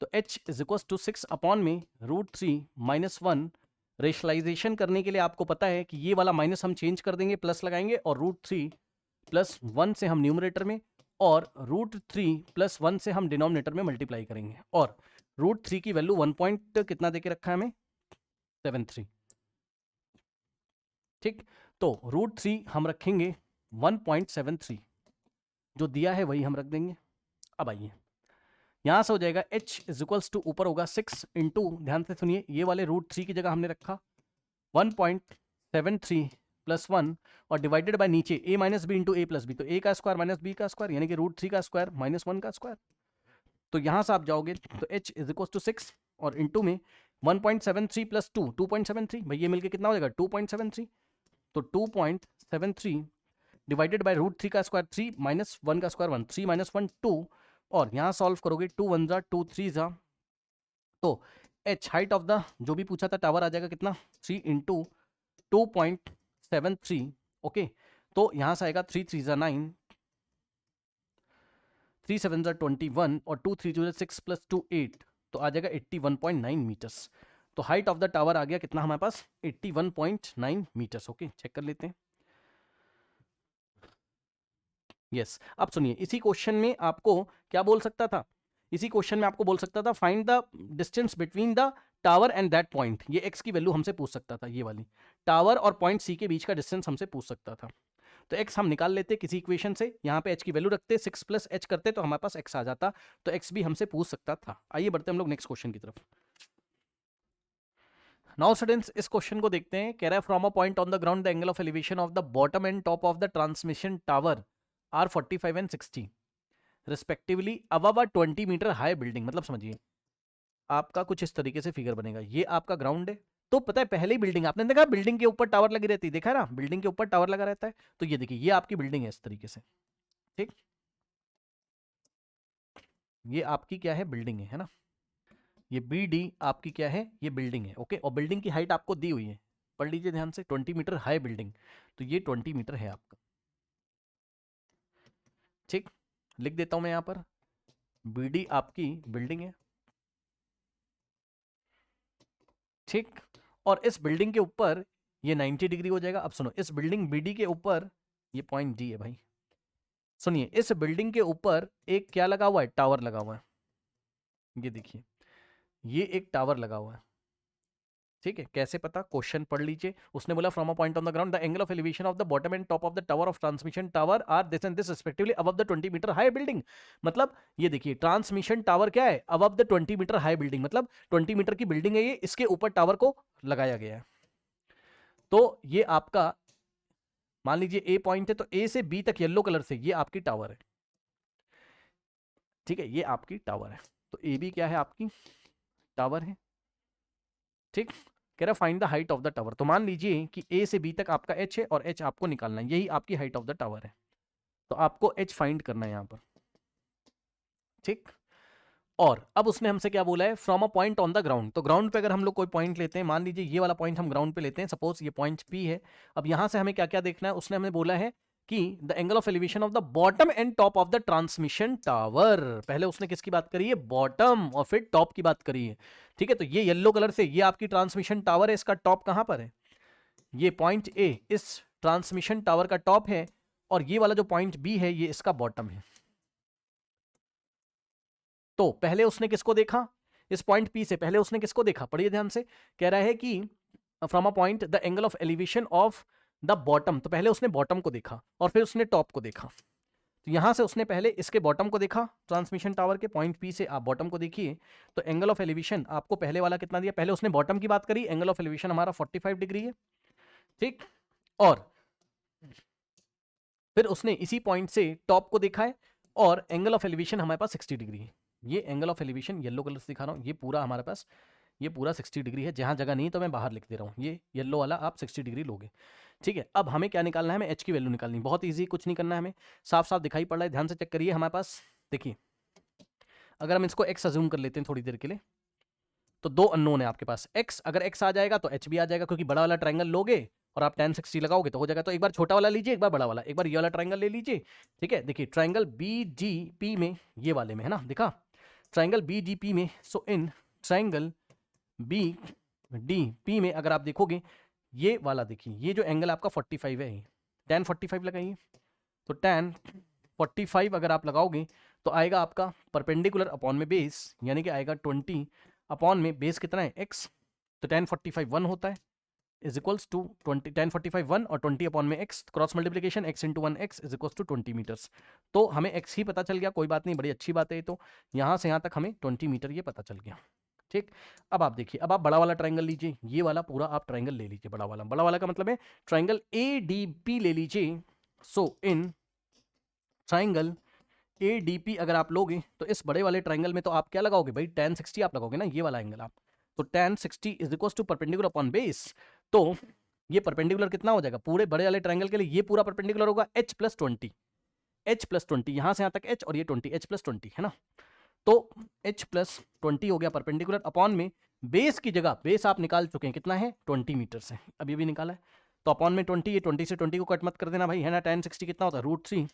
तो h is equal to 6 upon में √3 माइनस 1। रेशलाइजेशन करने के लिए आपको पता है कि ये वाला माइनस हम चेंज कर देंगे, प्लस लगाएंगे, और √3 प्लस 1 से हम न्यूमरेटर में और √3 प्लस 1 से हम डिनोमिनेटर में मल्टीप्लाई करेंगे, और √3 की वैल्यू 1 पॉइंट कितना देके रखा है हमें, 73। ठीक, तो √3 हम रखेंगे 1.73, जो दिया है वही हम रख देंगे। अब आइए यहां से हो जाएगा h इज इक्वल्स टू, ऊपर होगा 6 इंटू, ध्यान से सुनिए, ये वाले √3 की जगह हमने रखा 1.73 प्लस 1 और डिवाइडेड बाय नीचे a minus b into a plus b, तो a का स्क्वायर माइनस बी का स्क्वायर, यानी कि √3 का स्क्वायर माइनस 1 का स्क्वायर। तो यहां से आप जाओगे तो h इज इक्वल टू 6 और इंटू में 1.73 प्लस 2, 2.73, भाई ये मिलके कितना हो जाएगा 2.73, तो 2.73 डिवाइडेड बाय √3 का स्क्वायर 3 माइनस 1 का स्क्वायर 1, 3 माइनस 1 2, और यहां सॉल्व करोगे 2 1 जा 2 3 जा, तो h हाइट ऑफ द जो भी पूछा था टावर आ जाएगा कितना 3 इंटू 2.73। ओके, तो यहां से आएगा 3 3 जा 9, 3 7 जा 21 और 2 3 जा 6 प्लस 2 8, तो आ जाएगा 81.9 मीटर्स। तो हाइट ऑफ द टावर आ गया कितना हमारे पास 81.9 मीटर्स। ओके, चेक कर लेते हैं। यस, अब सुनिए, इसी क्वेश्चन में आपको क्या बोल सकता था, इसी क्वेश्चन में आपको बोल सकता था find the distance between the tower and that point. ये x की वैल्यू हमसे पूछ सकता था, ये वाली टावर और पॉइंट C के बीच का डिस्टेंस हमसे पूछ सकता था। तो x हम निकाल लेते किसी इक्वेशन से, यहाँ पे h की वैल्यू रखते 6 प्लस h करते तो हमारे पास x आ जाता, तो x भी हमसे पूछ सकता था। आइए बढ़ते हम लोग नेक्स्ट क्वेश्चन की तरफ। नाउ स्टूडेंट्स, इस क्वेश्चन को देखते हैं। कह रहा है from a point on the ground the angle of elevation of the bottom and top of the transmission tower are 45 and 60 respectively above a 20 metre high building. मतलब समझिए आपका कुछ इस तरीके से फिगर बनेगा, ये आपका ग्राउंड है, तो पता है पहले ही बिल्डिंग आपने देखा, बिल्डिंग के ऊपर टावर लगी रहती है, देखा है ना, बिल्डिंग के ऊपर टावर लगा रहता है, तो ये देखिए ये आपकी बिल्डिंग है इस तरीके से। ठीक, ये आपकी क्या है, बिल्डिंग है ना, ये BD आपकी क्या है, ये बिल्डिंग है। ओके, और बिल्डिंग की हाइट आपको दी हुई है, पढ़ लीजिए ध्यान से, 20 मीटर हाई बिल्डिंग, तो ये 20 मीटर है आपका। ठीक, लिख देता हूं मैं यहां पर, BD आपकी बिल्डिंग है, ठीक। और इस बिल्डिंग के ऊपर ये 90 डिग्री हो जाएगा। अब सुनो, इस बिल्डिंग BD के ऊपर ये पॉइंट D है भाई। सुनिए, इस बिल्डिंग के ऊपर एक क्या लगा हुआ है, टावर लगा हुआ है। ये देखिए, ये एक टावर लगा हुआ है। ठीक है, कैसे पता, क्वेश्चन पढ़ लीजिए। उसने बोला from a point on the ground the angle of elevation of the bottom and top of the tower of transmission tower are this and this respectively above the 20 metre high building. मतलब ये देखिए, transmission tower क्या है, above the 20 metre high building, मतलब 20 metre की building है ये, इसके ऊपर टावर को लगाया गया है। तो ये आपका मान लीजिए ए पॉइंट है, तो ए से बी तक येलो कलर से ये आपकी टावर है। ठीक है, ये आपकी टावर है। तो ए बी क्या है, आपकी टावर है। ठीक, कह रहा find the height of the tower. तो मान लीजिए कि ए से बी तक आपका एच है और एच आपको निकालना है, यही आपकी हाइट ऑफ द टावर है। तो आपको एच फाइंड करना है यहां पर। ठीक, और अब उसने हमसे क्या बोला है, from a point on the ground. तो ग्राउंड पे अगर हम लोग कोई पॉइंट लेते हैं, मान लीजिए ये वाला पॉइंट हम ग्राउंड पे लेते हैं, सपोज ये पॉइंट P है। अब यहां से हमें क्या क्या देखना है, उसने हमें बोला है कि the angle of elevation of the bottom and top of the transmission tower. पहले उसने किसकी बात करी है, बॉटम, और फिर टॉप की बात करी है। ठीक है, तो ये येलो कलर से ये आपकी ट्रांसमिशन टावर है, इसका टॉप कहां पर है, ये पॉइंट A इस ट्रांसमिशन टावर का टॉप है, और ये वाला जो पॉइंट B है ये इसका बॉटम है। तो पहले उसने किसको देखा, इस पॉइंट P से पहले उसने किसको देखा, पढ़िए ध्यान से। कह रहा है कि from a point the angle of elevation of the bottom. तो पहले उसने बॉटम को देखा और फिर उसने टॉप को देखा। तो यहां से उसने पहले इसके बॉटम को देखा, ट्रांसमिशन टावर के पॉइंट P से आप बॉटम को देखिए। तो एंगल ऑफ एलिवेशन आपको पहले वाला कितना दिया, पहले उसने बॉटम की बात करी, एंगल ऑफ एलिवेशन हमारा 45 डिग्री है। ठीक, और फिर उसने इसी पॉइंट से टॉप को देखा है, और एंगल ऑफ एलिवेशन हमारे पास 60 डिग्री है। ये angle of elevation yellow colour से दिखा रहा हूँ, ये पूरा हमारे पास, ये पूरा 60 डिग्री है। जहां जगह नहीं तो मैं बाहर लिख दे रहा हूँ, ये येलो वाला आप 60 डिग्री लोगे। ठीक है, अब हमें क्या निकालना है, हमें एच की वैल्यू निकालनी, बहुत ईजी, कुछ नहीं करना है हमें, साफ साफ दिखाई पड़ रहा है, ध्यान से चेक करिए। हमारे पास देखिए, अगर हम इसको एक्स अज्यूम कर लेते हैं थोड़ी देर के लिए, तो दो अननोन है आपके पास, एक्स, अगर एक्स आ जाएगा तो एच भी आ जाएगा, क्योंकि बड़ा वाला ट्रायंगल लोगे और आप tan 60 लगाओगे तो हो जाएगा। तो एक बार छोटा वाला लीजिए, एक बार बड़ा वाला, एक बार ये वाला ट्रायंगल ले लीजिए। ठीक है, देखिए ट्रायंगल BGP में, ये वाले में है ना, दिखा ट्रायंगल BGP में। सो इन ट्रायंगल BDP में अगर आप देखोगे, ये वाला देखिए, ये जो एंगल आपका 45 है, tan 45 लगाइए। तो tan 45 अगर आप लगाओगे तो आएगा आपका परपेंडिकुलर अपॉन में बेस, यानी कि आएगा 20 अपॉन में बेस कितना है, x। तो tan 45 1 होता है, इज इक्वल्स टू 20, tan 45 1 और 20 अपॉन में x, cross multiplication x into 1x is equals to 20 metres. तो हमें x ही पता चल गया, कोई बात नहीं, बड़ी अच्छी बात है। तो यहाँ से यहाँ तक हमें 20 मीटर ये पता चल गया। ठीक, अब आप देखिए, अब आप बड़ा वाला ट्रायंगल लीजिए, ये वाला पूरा आप ट्रायंगल ले लीजिए, बड़ा वाला, बड़ा वाला का मतलब है ट्रायंगल ADP ले लीजिए। सो इन ट्रायंगल ADP अगर आप लोगे तो इस बड़े वाले ट्रायंगल में तो आप क्या लगाओगे भाई, tan 60 आप लगाओगे ना, ये वाला एंगल आप। तो tan 60 is equal to perpendicular upon base. तो ये परपेंडिकुलर कितना हो जाएगा, पूरे बड़े वाले ट्रायंगल के लिए ये पूरा परपेंडिकुलर होगा h प्लस 20, h प्लस 20, यहां से यहां तक h और ये 20, h प्लस 20 है ना। तो h प्लस 20 हो गया परपेंडिकुलर अपॉन में बेस की जगह, बेस आप निकाल चुके हैं कितना है, 20 मीटर से, अब ये भी निकाला है। तो अपॉन में 20, ये 20 से 20 को कट मत कर देना भाई, है ना। tan 60 कितना होता है, √3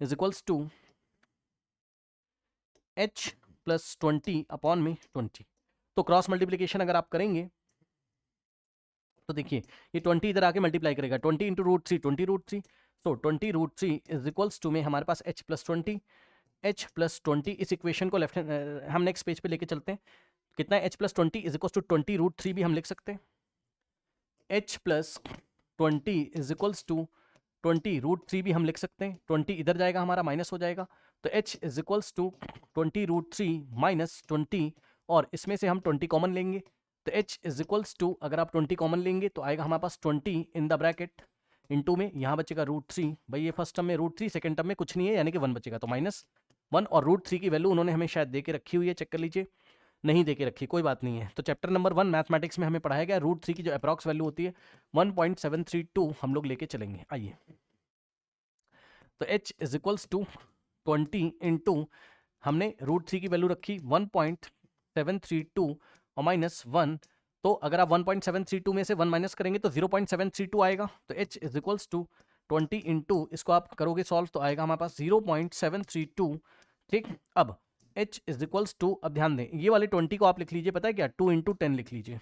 is equals to h plus 20 upon में 20। तो क्रॉस मल्टीप्लीकेशन अगर आप करेंगे तो देखिए, ये 20 इधर आके मल्टीप्लाई करेगा, 20 into √3, 20 √3। So 20 √3 is equals to में हमारे पास h प्लस 20, h प्लस 20। इस इक्वेशन को लेफ्ट हम नेक्स्ट पेज पे लेके चलते हैं। कितना है, h plus 20 is equals to 20 √3 भी हम लिख सकते हैं। h plus 20 is equals to 20 √3 भी हम लिख सकते हैं। 20 इधर जाएगा हमारा, माइनस हो जाएगा। तो h is equals to 20 √3 minus 20, और इसमें से हम 20 कॉमन लेंगे। तो h इज इक्वल्स टू, अगर आप 20 कॉमन लेंगे तो आएगा हमारे पास 20 इन द ब्रैकेट इंटू में, यहाँ बचेगा √3। भाई ये फर्स्ट टर्म में √3, सेकंड टर्म में कुछ नहीं है, यानी कि 1 बचेगा, तो -1। और √3 की वैल्यू उन्होंने हमें शायद दे के रखी हुई है, चेक कर लीजिए, नहीं दे के रखी, कोई बात नहीं है। तो चैप्टर नंबर 1 मैथमेटिक्स में हमें पढ़ाया गया √3 की जो अप्रॉक्स वैल्यू होती है 1.732 हम लोग लेके चलेंगे। आइए, तो h is equals to 20 into, हमने √3 की वैल्यू रखी 1.732 और -1। तो अगर आप 1.732 में से 1 माइनस करेंगे तो 0.732 आएगा। तो h is equals to 20 into, इसको आप करोगे सॉल्व तो आएगा हमारे पास 0.732। ठीक, अब h इज इक्वल्स टू, अब ध्यान दें, ये वाले 20 को आप लिख लीजिए, पता है क्या, 2 इंटू 10 लिख लीजिए।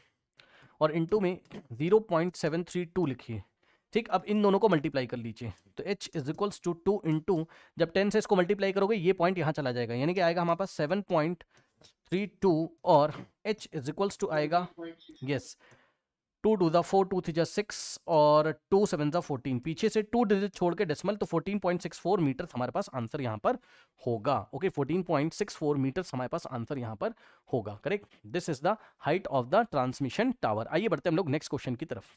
और इनटू में 0.732 लिखिए, ठीक। अब इन दोनों को मल्टीप्लाई कर लीजिए, तो h is equals to 2 into, जब 10 से इसको मल्टीप्लाई करोगे ये पॉइंट यहाँ चला जाएगा, यानी कि आएगा हमारे पास 7.32 और h इज इक्वल्स टू आएगा, यस 2 टू द 4, 2 3 6 और 2 7 14, पीछे से 2 डिजिट छोड़ के डेसिमल, तो 14.64 मीटर हमारे पास आंसर यहाँ पर होगा। ओके 14.64 मीटर हमारे पास आंसर यहाँ पर होगा, correct. This is the height of the transmission tower. आइए बढ़ते हैं हम लोग नेक्स्ट क्वेश्चन की तरफ।